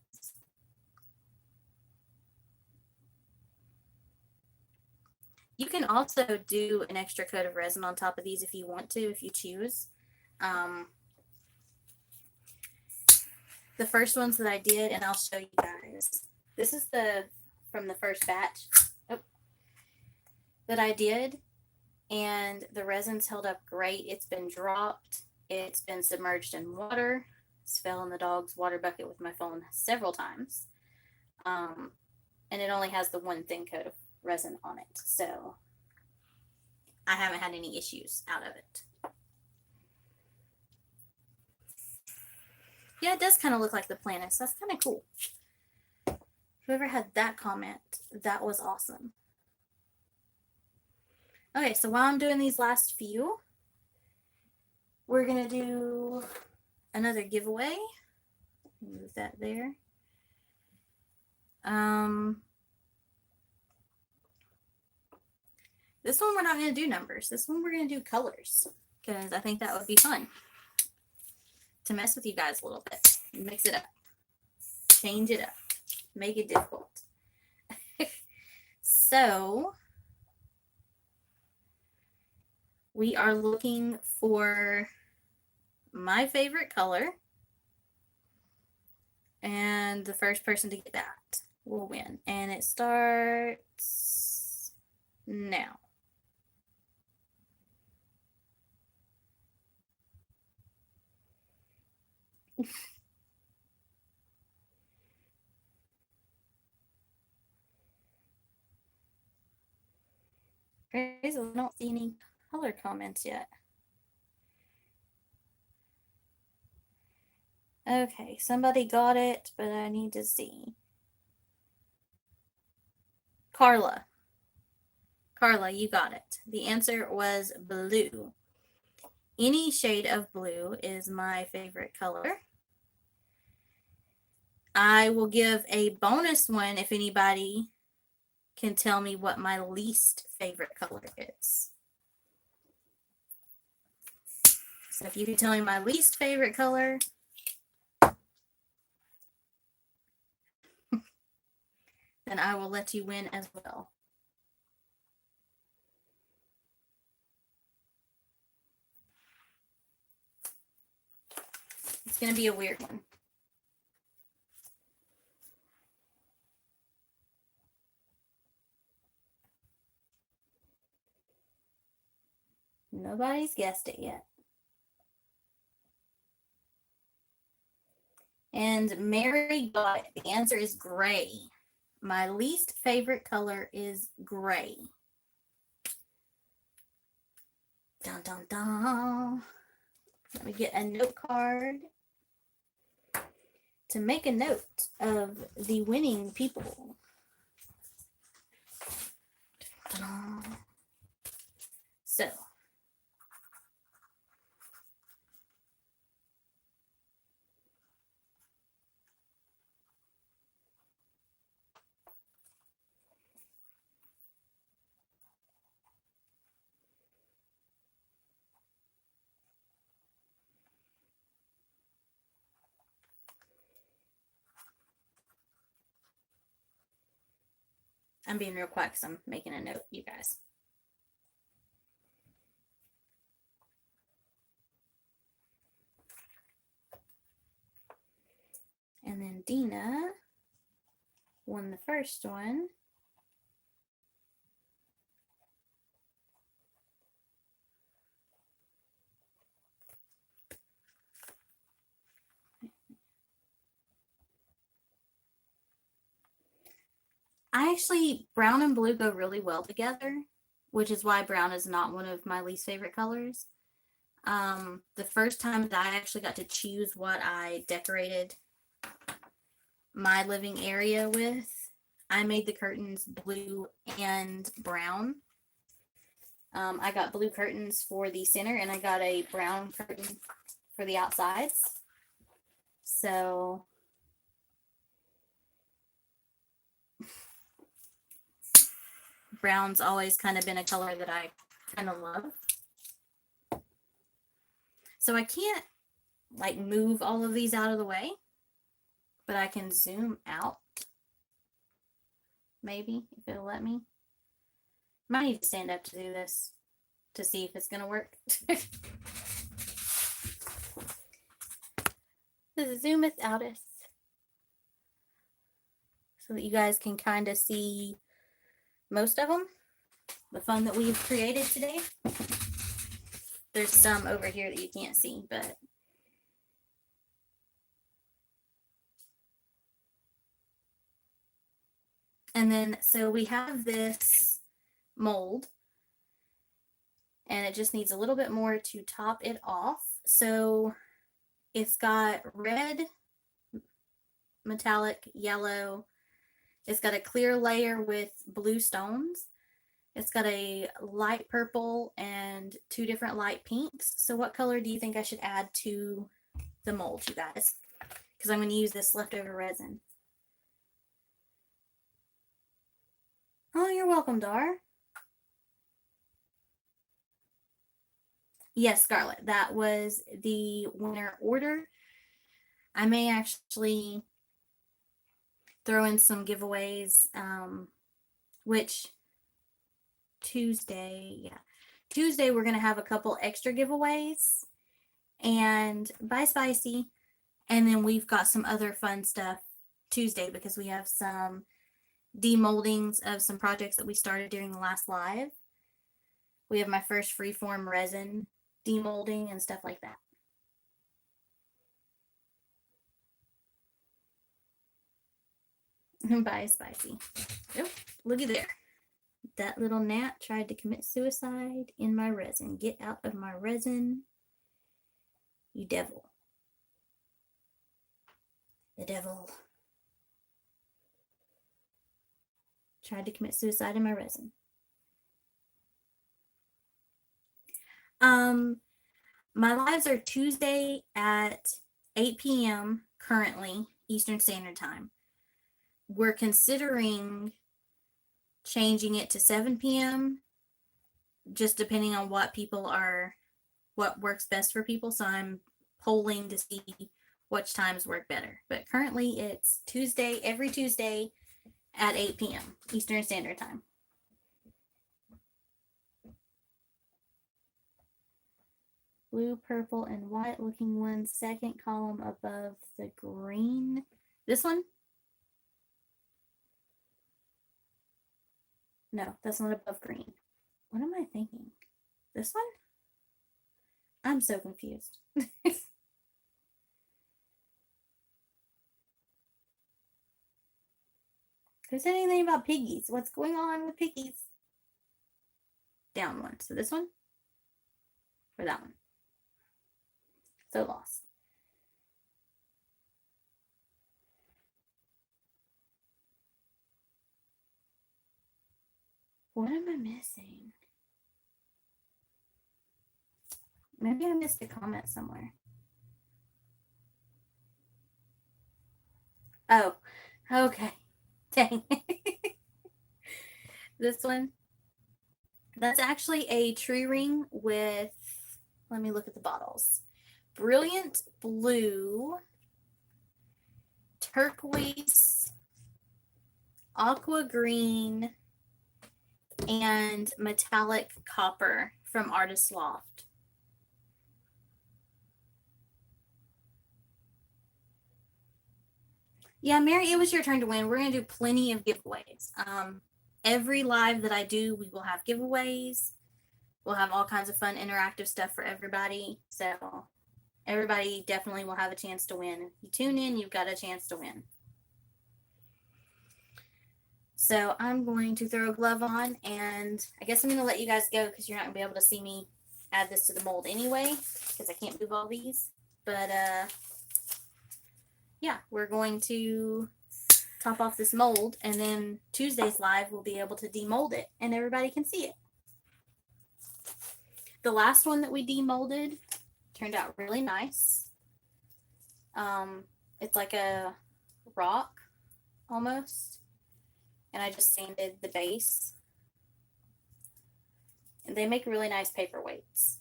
You can also do an extra coat of resin on top of these if you want to, if you choose. The first ones that I did, and I'll show you guys. This is from the first batch that I did, and the resin's held up great. It's been dropped. It's been submerged in water. It's fell in the dog's water bucket with my phone several times. And it only has the one thin coat of resin on it, so I haven't had any issues out of it. Yeah, it does kind of look like the planets. That's kind of cool. Whoever had that comment, that was awesome. Okay, so while I'm doing these last few, we're going to do another giveaway. Move that there. This one we're not going to do numbers. This one we're going to do colors because I think that would be fun to mess with you guys a little bit. Mix it up. Change it up. Make it difficult. So we are looking for my favorite color. And the first person to get that will win. And it starts now. Crazy, I don't see any color comments yet. Okay, somebody got it, but I need to see. Carla, you got it. The answer was blue. Any shade of blue is my favorite color. I will give a bonus one if anybody can tell me what my least favorite color is. So if you can tell me my least favorite color, then I will let you win as well. It's going to be a weird one. Nobody's guessed it yet. And Mary got it. The answer is gray. My least favorite color is gray. Dun dun dun. Let me get a note card to make a note of the winning people. Dun-dun. So, I'm being real quick because I'm making a note, you guys. And then Dena won the first one. Brown and blue go really well together, which is why brown is not one of my least favorite colors. The first time that I actually got to choose what I decorated my living area with, I made the curtains blue and brown. I got blue curtains for the center and I got a brown curtain for the outsides. So brown's always kind of been a color that I kind of love. So I can't like move all of these out of the way, but I can zoom out. Maybe, if it'll let me. Might need to stand up to do this to see if it's gonna work. The zoometh outeth. So that you guys can kind of see most of them. The fun that we've created today. There's some over here that you can't see, but and then so we have this mold and it just needs a little bit more to top it off. So it's got red, metallic, yellow. It's got a clear layer with blue stones. It's got a light purple and 2 different light pinks. So what color do you think I should add to the mold, you guys? Because I'm going to use this leftover resin. Oh, you're welcome, Dar. Yes, Scarlett, that was the winner order. I may actually throw in some giveaways, which Tuesday we're going to have a couple extra giveaways, and bye Spicy. And then we've got some other fun stuff Tuesday because we have some demoldings of some projects that we started during the last live. We have my first freeform resin demolding and stuff like that. Bye, Spicy. Oh, looky there. That little gnat tried to commit suicide in my resin. Get out of my resin, you devil. The devil tried to commit suicide in my resin. My lives are Tuesday at 8 p.m. currently, Eastern Standard Time. We're considering changing it to 7 p.m. just depending on what works best for people. So I'm polling to see which times work better. But currently it's every Tuesday at 8 p.m. Eastern Standard Time. Blue, purple, and white looking one, second column above the green. This one? No, that's not above green. What am I thinking? This one? I'm so confused. Who said anything about piggies? What's going on with piggies? Down one. So this one? Or that one? So lost. What am I missing? Maybe I missed a comment somewhere. Oh, okay. Dang. This one. That's actually a tree ring with, let me look at the bottles. Brilliant blue, turquoise, aqua green, and metallic copper from Artist Loft. Yeah, Mary, it was your turn to win. We're going to do plenty of giveaways. Every live that I do, we will have giveaways. We'll have all kinds of fun interactive stuff for everybody. So everybody definitely will have a chance to win. If you tune in, you've got a chance to win. So I'm going to throw a glove on, and I guess I'm going to let you guys go because you're not going to be able to see me add this to the mold anyway because I can't move all these. But yeah, we're going to top off this mold, and then Tuesday's live we'll be able to demold it and everybody can see it. The last one that we demolded turned out really nice. It's like a rock almost, and I just sanded the base, and they make really nice paperweights.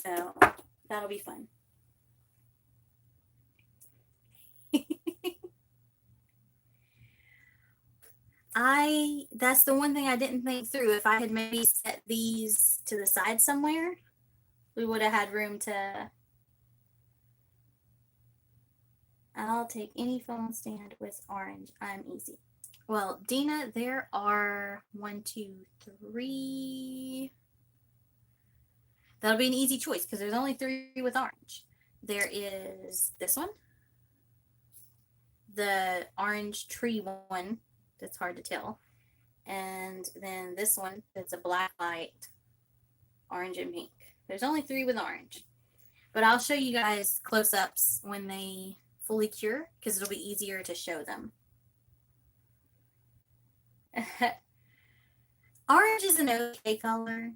So that'll be fun. That's the one thing I didn't think through. If I had maybe set these to the side somewhere, we would have had room to. I'll take any phone stand with orange. I'm easy. Well, Dena, there are 1, 2, 3. That'll be an easy choice because there's only 3 with orange. There is this one, the orange tree one that's hard to tell, and then this one that's a black light, orange and pink. There's only 3 with orange, but I'll show you guys close-ups when they fully cure because it'll be easier to show them. Orange is an okay color.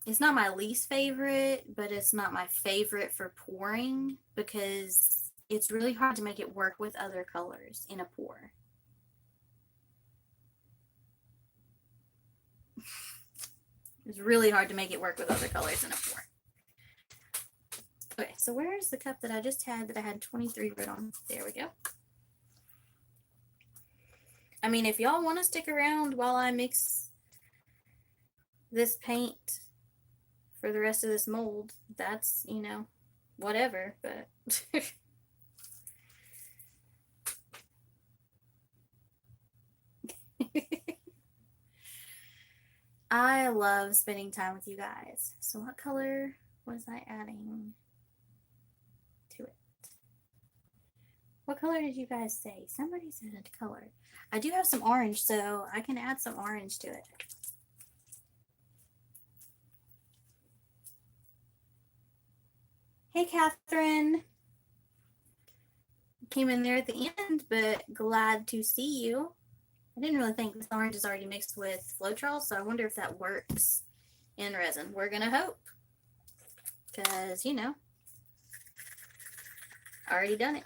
It's not my least favorite, but it's not my favorite for pouring because it's really hard to make it work with other colors in a pour. It's really hard to make it work with other colors in a pour. Okay, so where is the cup that I just had that I had 23 writ on? There we go. I mean, if y'all want to stick around while I mix this paint for the rest of this mold, that's, you know, whatever, but I love spending time with you guys. So what color was I adding to it? What color did you guys say? Somebody said a color. I do have some orange, so I can add some orange to it. Hey, Catherine. Came in there at the end, but glad to see you. I didn't really think this orange is already mixed with Floetrol, so I wonder if that works in resin. We're going to hope. Because, you know, I already done it.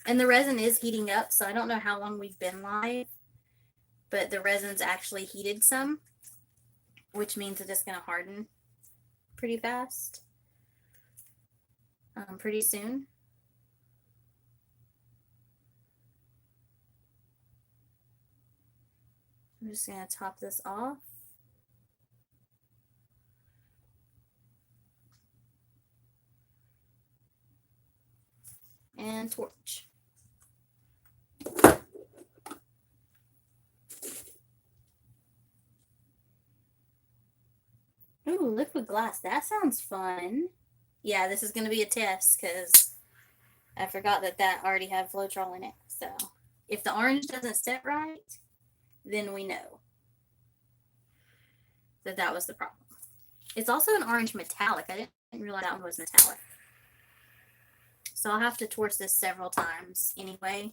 And the resin is heating up, so I don't know how long we've been live, but the resin's actually heated some, which means that it's going to harden pretty fast, pretty soon. I'm just going to top this off. and torch. Ooh, liquid glass. That sounds fun. Yeah, this is going to be a test because I forgot that already had Floetrol in it. So if the orange doesn't set right, then we know that was the problem. It's also an orange metallic. I didn't realize that one was metallic. So I'll have to torch this several times anyway.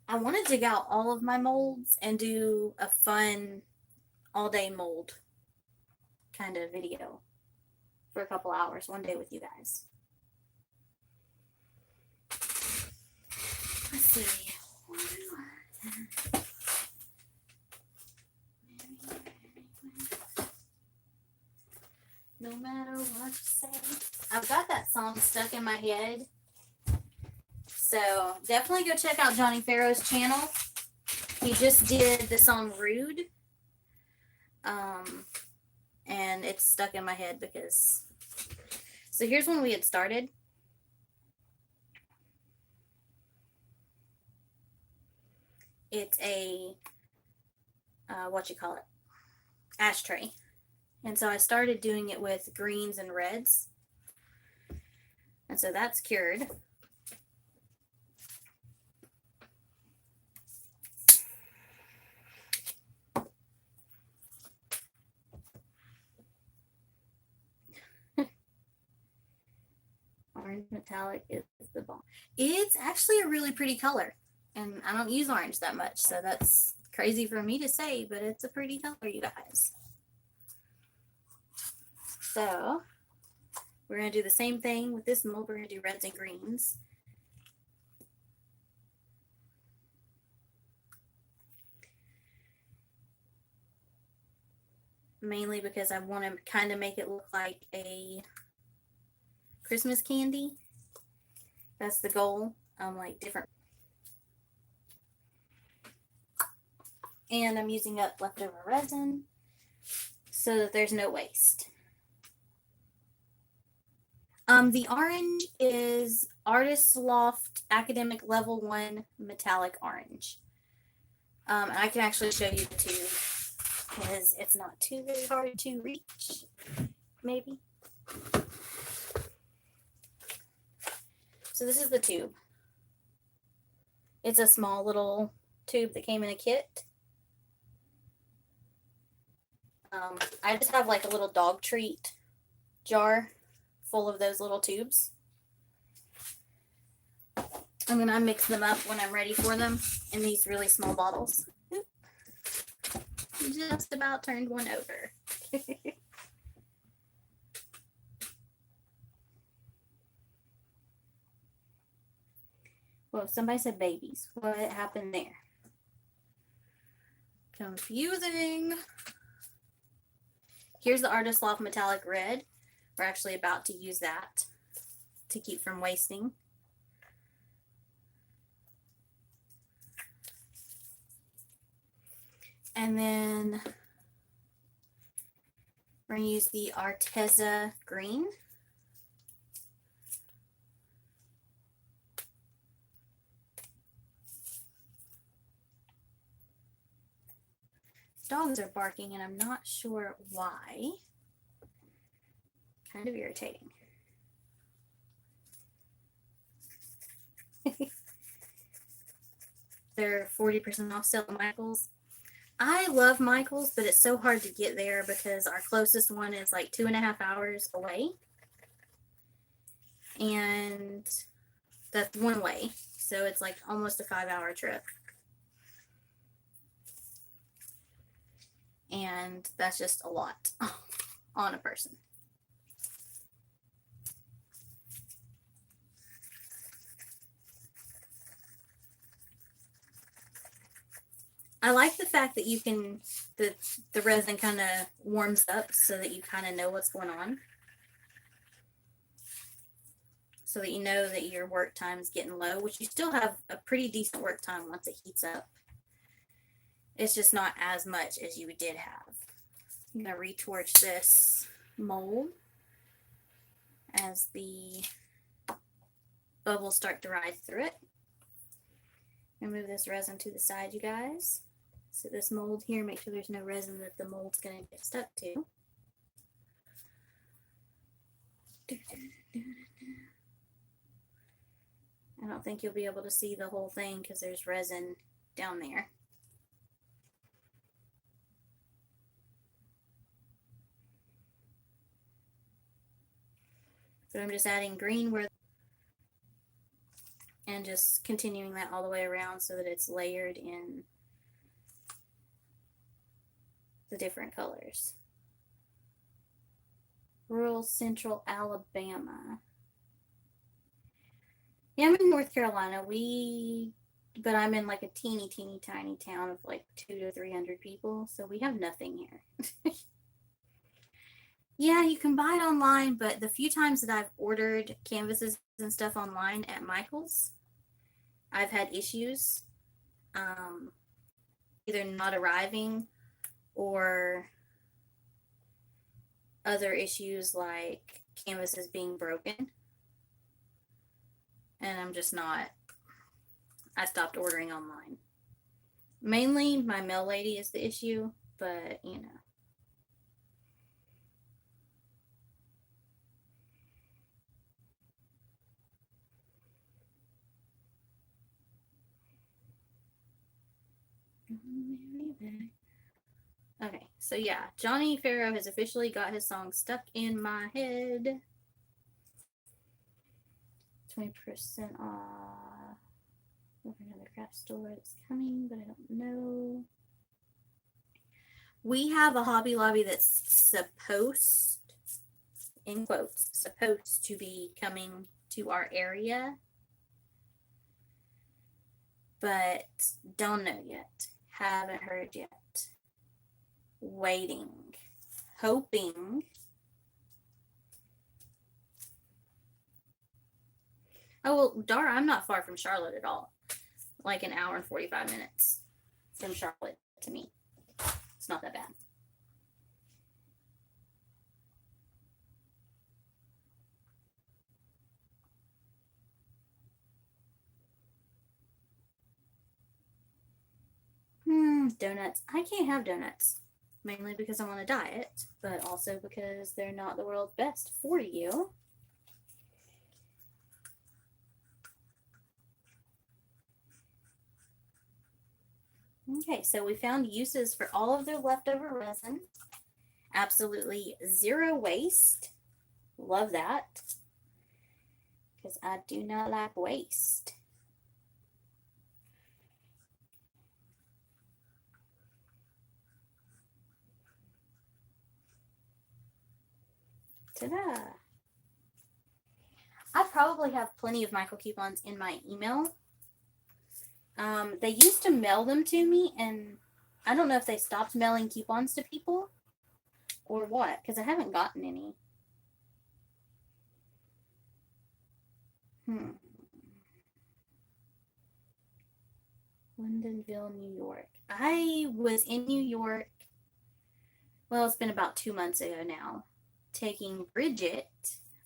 I want to dig out all of my molds and do a fun all-day mold kind of video for a couple hours one day with you guys. Let's see. No matter what you say. I've got that song stuck in my head. So definitely go check out Johnny Farrow's channel. He just did the song Rude. And it's stuck in my head because... So here's when we had started. It's a, ashtray. And so I started doing it with greens and reds. And so that's cured. Orange metallic is the bomb. It's actually a really pretty color. And I don't use orange that much, so that's crazy for me to say, but it's a pretty color, you guys. So we're going to do the same thing with this mold. We're going to do reds and greens. Mainly because I want to kind of make it look like a Christmas candy. That's the goal. Like different. And I'm using up leftover resin so that there's no waste. The orange is Artist Loft Academic Level 1 Metallic Orange. I can actually show you the tube because it's not too very hard to reach, maybe. So this is the tube. It's a small little tube that came in a kit. I just have like a little dog treat jar full of those little tubes. And then I mix them up when I'm ready for them in these really small bottles. Oop. Just about turned one over. Well, somebody said babies. What happened there? Confusing. Here's the Artist Loft Metallic Red. We're actually about to use that to keep from wasting. And then we're going to use the Arteza Green. Dogs are barking and I'm not sure why. Kind of irritating. They're 40% off sale at Michael's. I love Michael's, but it's so hard to get there because our closest one is like 2.5 hours away. And that's one way. So it's like almost a 5-hour trip. And that's just a lot on a person. I like the fact that you can, the resin kind of warms up so that you kind of know what's going on. So that you know that your work time is getting low, which you still have a pretty decent work time once it heats up. It's just not as much as you did have. I'm going to retorch this mold. as the bubbles start to rise through it. And move this resin to the side, you guys. So this mold here, make sure there's no resin that the mold's going to get stuck to. I don't think you'll be able to see the whole thing because there's resin down there. But I'm just adding green where and just continuing that all the way around so that it's layered in the different colors. Rural Central Alabama. Yeah, I'm in North Carolina. But I'm in like a teeny tiny town of like 200 to 300 people, so we have nothing here. Yeah, you can buy it online, but the few times that I've ordered canvases and stuff online at Michael's, I've had issues, either not arriving or other issues like canvases being broken. And I'm just not, I stopped ordering online. Mainly my mail lady is the issue, but you know. Okay, so yeah, Johnny Farrow has officially got his song stuck in my head. 20% off. Look for another craft store that's coming, but I don't know. We have a Hobby Lobby that's supposed, in quotes, supposed to be coming to our area, but don't know yet. Haven't heard yet. Waiting. Hoping. Oh, well, Dara, I'm not far from Charlotte at all. Like an hour and 45 minutes from Charlotte to me. It's not that bad. Donuts. I can't have donuts. Mainly because I'm on a diet, but also because they're not the world's best for you. Okay, so we found uses for all of their leftover resin. Absolutely zero waste. Love that. Because I do not like waste. Ta-da! I probably have plenty of Michael coupons in my email. They used to mail them to me, and I don't know if they stopped mailing coupons to people or what, because I haven't gotten any. Londonville, New York. I was in New York, well, it's been about 2 months ago now, taking Bridget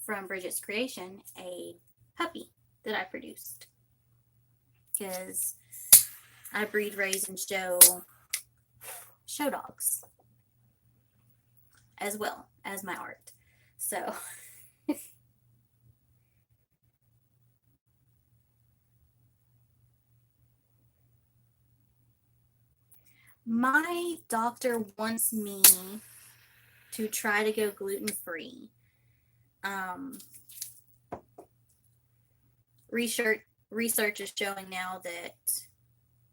from Bridget's Creation, a puppy that I produced. Because I breed, raise, and show dogs as well as my art. So my doctor wants me to try to go gluten-free. Research is showing now that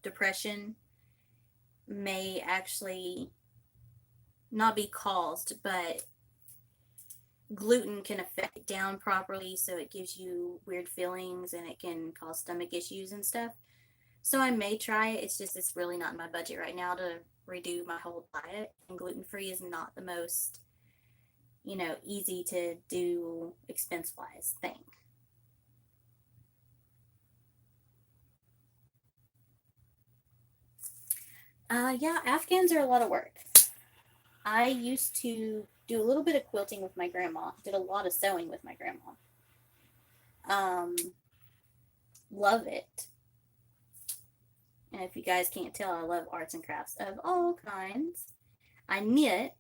depression may actually not be caused, but gluten can affect it down properly, so it gives you weird feelings and it can cause stomach issues and stuff. So I may try it. It's just it's really not in my budget right now to redo my whole diet, and gluten-free is not the most, easy to do expense-wise thing. Yeah, Afghans are a lot of work. I used to do a little bit of quilting with my grandma. Did a lot of sewing with my grandma. Love it. And if you guys can't tell, I love arts and crafts of all kinds. I knit.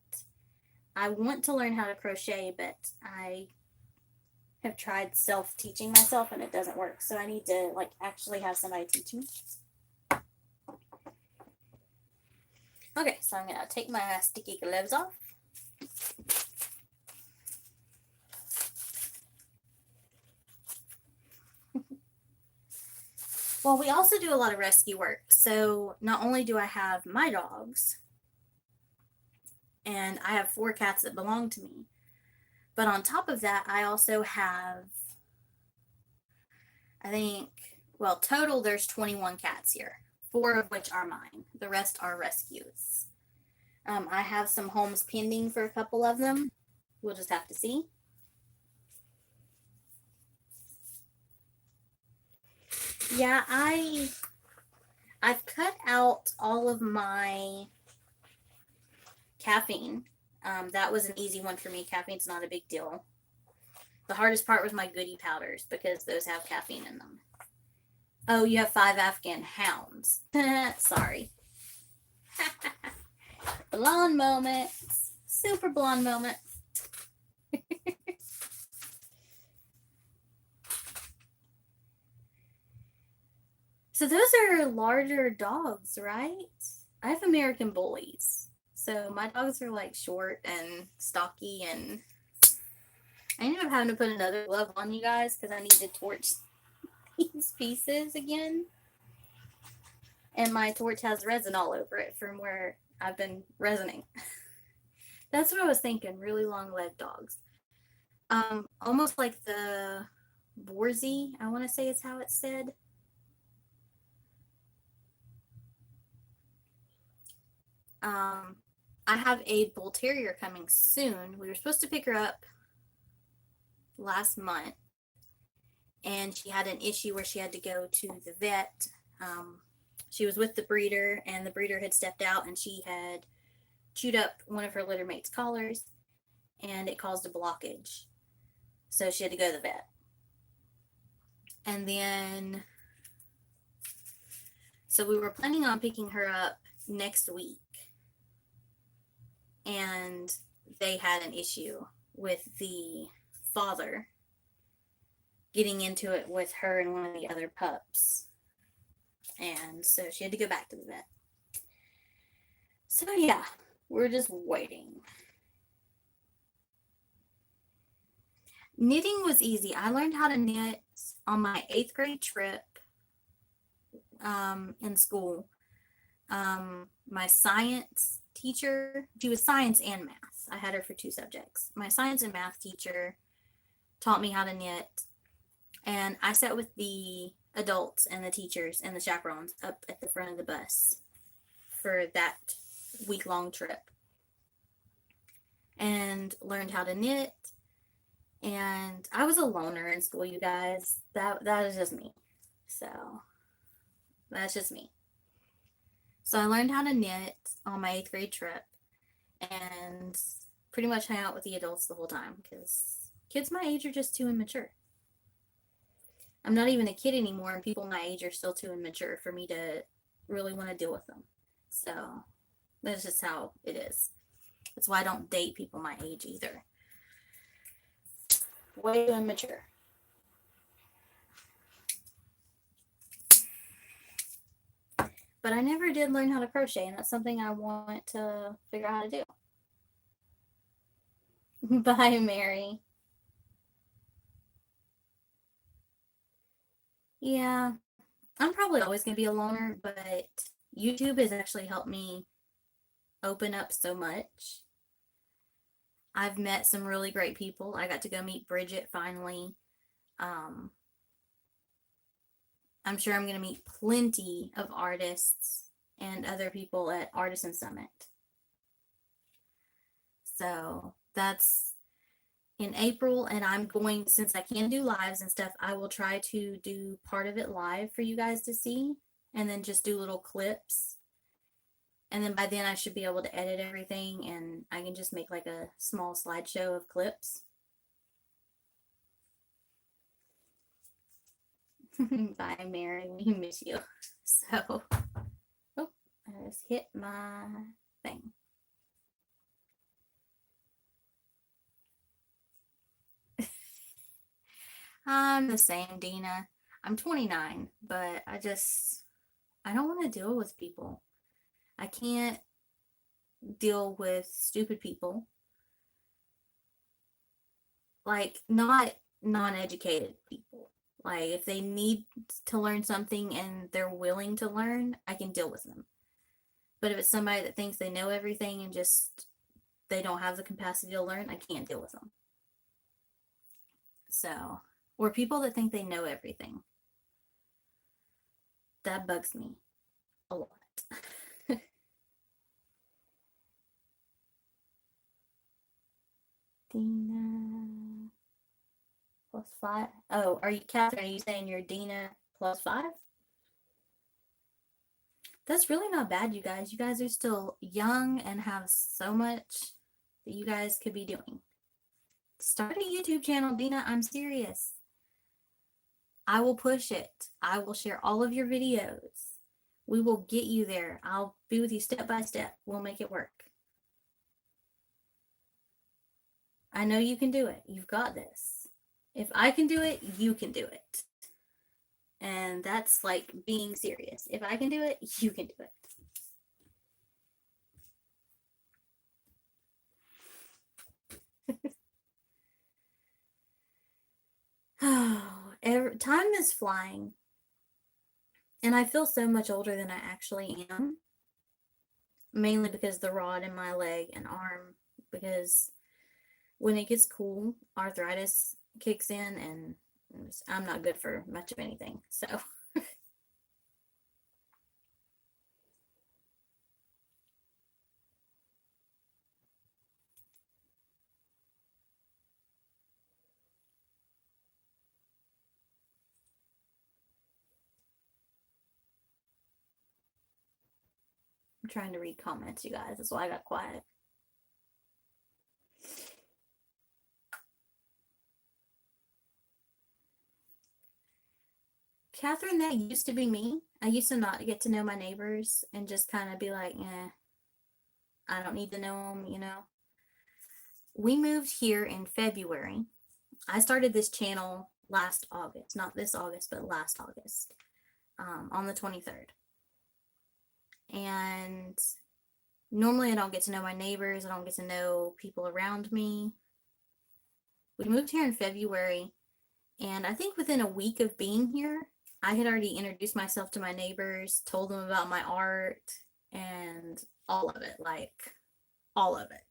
I want to learn how to crochet, but I have tried self-teaching myself and it doesn't work. So I need to like actually have somebody teach me. Okay, so I'm gonna take my sticky gloves off. Well, we also do a lot of rescue work. So not only do I have my dogs, and I have 4 cats that belong to me, but on top of that, I also have, I think, well, total there's 21 cats here, 4 of which are mine. The rest are rescues. I have some homes pending for a couple of them. We'll just have to see. Yeah, I've cut out all of my caffeine. That was an easy one for me. Caffeine's not a big deal. The hardest part was my goodie powders because those have caffeine in them. Oh, you have 5 Afghan hounds. Sorry. Blonde moment. Super blonde moment. So those are larger dogs, right? I have American bullies. So my dogs are like short and stocky, and I ended up having to put another glove on, you guys, because I need to torch these pieces again. And my torch has resin all over it from where I've been resining. That's what I was thinking, really long leg dogs. Almost like the Borsey, I want to say is how it's said. I have a bull terrier coming soon. We were supposed to pick her up last month, and she had an issue where she had to go to the vet. She was with the breeder, and the breeder had stepped out, and she had chewed up one of her litter mate's collars, and it caused a blockage. So she had to go to the vet. And then, so we were planning on picking her up next week. And they had an issue with the father getting into it with her and one of the other pups. And so she had to go back to the vet. So yeah, we're just waiting. Knitting was easy. I learned how to knit on my 8th grade trip in school. My science teacher, she was science and math. I had her for 2 subjects. My science and math teacher taught me how to knit, and I sat with the adults and the teachers and the chaperones up at the front of the bus for that week-long trip and learned how to knit. And I was a loner in school, you guys. That is just me. So that's just me. So I learned how to knit on my 8th grade trip and pretty much hang out with the adults the whole time because kids my age are just too immature. I'm not even a kid anymore, and people my age are still too immature for me to really want to deal with them. So that's just how it is. That's why I don't date people my age either. Way too immature. But I never did learn how to crochet, and that's something I want to figure out how to do. Bye, Mary. Yeah, I'm probably always going to be a loner, but YouTube has actually helped me open up so much. I've met some really great people. I got to go meet Bridget finally. I'm sure I'm going to meet plenty of artists and other people at Artisan Summit. So that's in April, and I'm going, since I can do lives and stuff, I will try to do part of it live for you guys to see, and then just do little clips And then by then I should be able to edit everything and I can just make like a small slideshow of clips. Bye, Mary. We miss you. So, oh, I just hit my thing. I'm the same, Dena. I'm 29, but I don't want to deal with people. I can't deal with stupid people. Like, not non-educated people. Like, if they need to learn something and they're willing to learn, I can deal with them. But if it's somebody that thinks they know everything and just they don't have the capacity to learn, I can't deal with them. So, or people that think they know everything. That bugs me a lot. Dena +5. Oh, are you, Catherine? Are you saying you're Dena +5? That's really not bad, you guys. You guys are still young and have so much that you guys could be doing. Start a YouTube channel, Dena. I'm serious. I will push it. I will share all of your videos. We will get you there. I'll be with you step by step. We'll make it work. I know you can do it. You've got this. If I can do it, you can do it. And that's like being serious. If I can do it, you can do it. Time is flying. And I feel so much older than I actually am. Mainly because the rod in my leg and arm. Because when it gets cool, arthritis kicks in and I'm not good for much of anything. So I'm trying to read comments, you guys. That's why I got quiet. Catherine, that used to be me. I used to not get to know my neighbors and just kind of be like, I don't need to know them, you know. We moved here in February. I started this channel last August, not this August, but last August, on the 23rd. And normally I don't get to know my neighbors. I don't get to know people around me. We moved here in February, and I think within a week of being here, I had already introduced myself to my neighbors, told them about my art, and all of it, like all of it.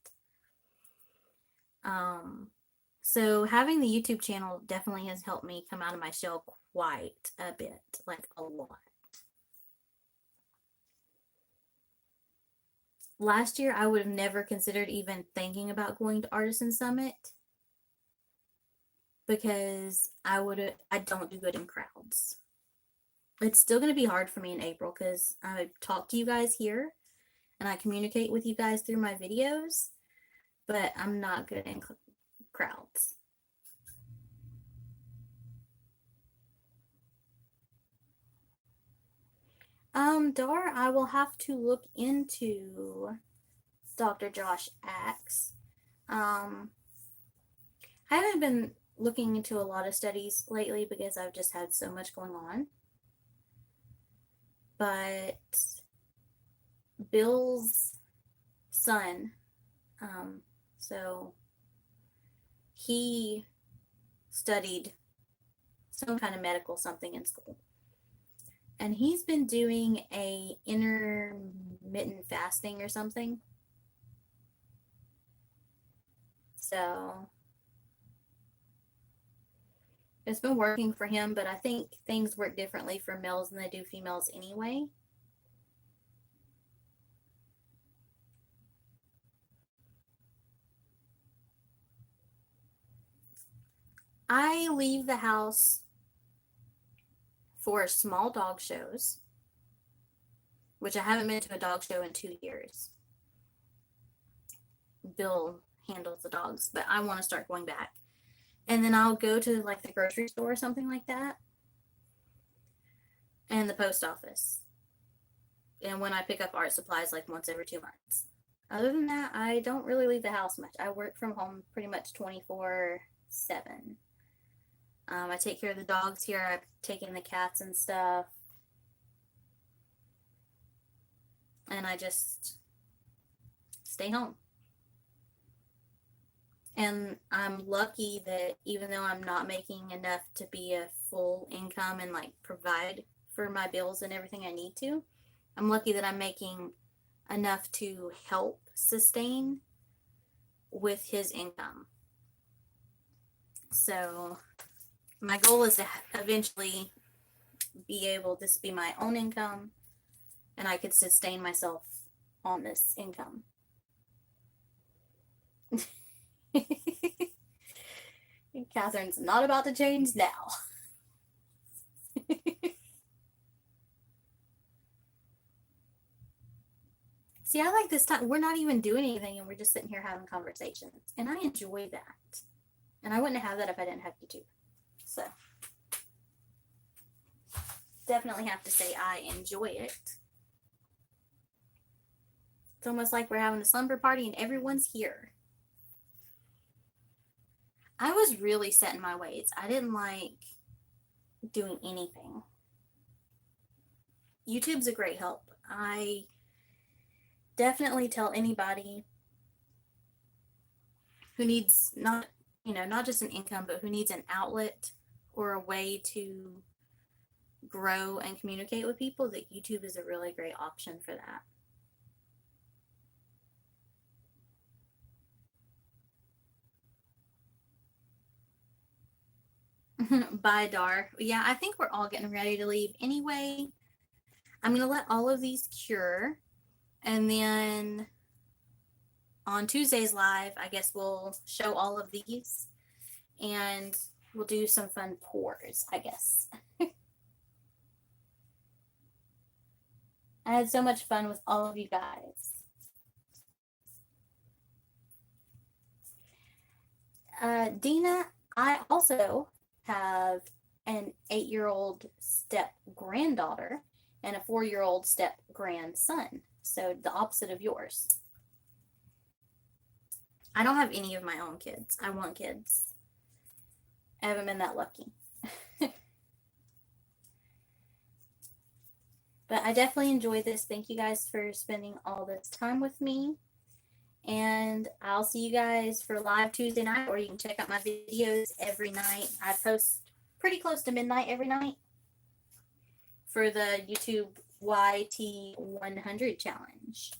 So having the YouTube channel definitely has helped me come out of my shell quite a bit, like a lot. Last year, I would have never considered even thinking about going to Artisan Summit because I don't do good in crowds. It's still going to be hard for me in April because I talk to you guys here and I communicate with you guys through my videos, but I'm not good in crowds. Dar, I will have to look into Dr. Josh Axe. I haven't been looking into a lot of studies lately because I've just had so much going on. But Bill's son, so he studied some kind of medical something in school. And he's been doing a intermittent fasting or something. So it's been working for him, but I think things work differently for males than they do females anyway. I leave the house for small dog shows, which I haven't been to a dog show in 2 years. Bill handles the dogs, but I want to start going back. And then I'll go to like the grocery store or something like that, and the post office. And when I pick up art supplies like once every 2 months. Other than that, I don't really leave the house much. I work from home pretty much 24/7. I take care of the dogs here. I take in the cats and stuff. And I just stay home. And I'm lucky that even though I'm not making enough to be a full income and like provide for my bills and everything I need to, I'm lucky that I'm making enough to help sustain with his income. So my goal is to eventually be able to be my own income, and I could sustain myself on this income. Catherine's not about to change now. See, I like this time. We're not even doing anything and we're just sitting here having conversations. And I enjoy that. And I wouldn't have that if I didn't have YouTube. So, definitely have to say I enjoy it. It's almost like we're having a slumber party and everyone's here. I was really set in my ways. I didn't like doing anything. YouTube's a great help. I definitely tell anybody who needs not just an income, but who needs an outlet or a way to grow and communicate with people, that YouTube is a really great option for that. Bye, Dar. Yeah, I think we're all getting ready to leave anyway. I'm going to let all of these cure. And then on Tuesday's live, I guess we'll show all of these. And we'll do some fun pours, I guess. I had so much fun with all of you guys. Dena, I also have an 8-year-old step granddaughter and a 4-year-old step grandson. So the opposite of yours. I don't have any of my own kids. I want kids. I haven't been that lucky. But I definitely enjoyed this. Thank you guys for spending all this time with me. And I'll see you guys for live Tuesday night, or you can check out my videos every night. I post pretty close to midnight every night for the YouTube YT 100 challenge.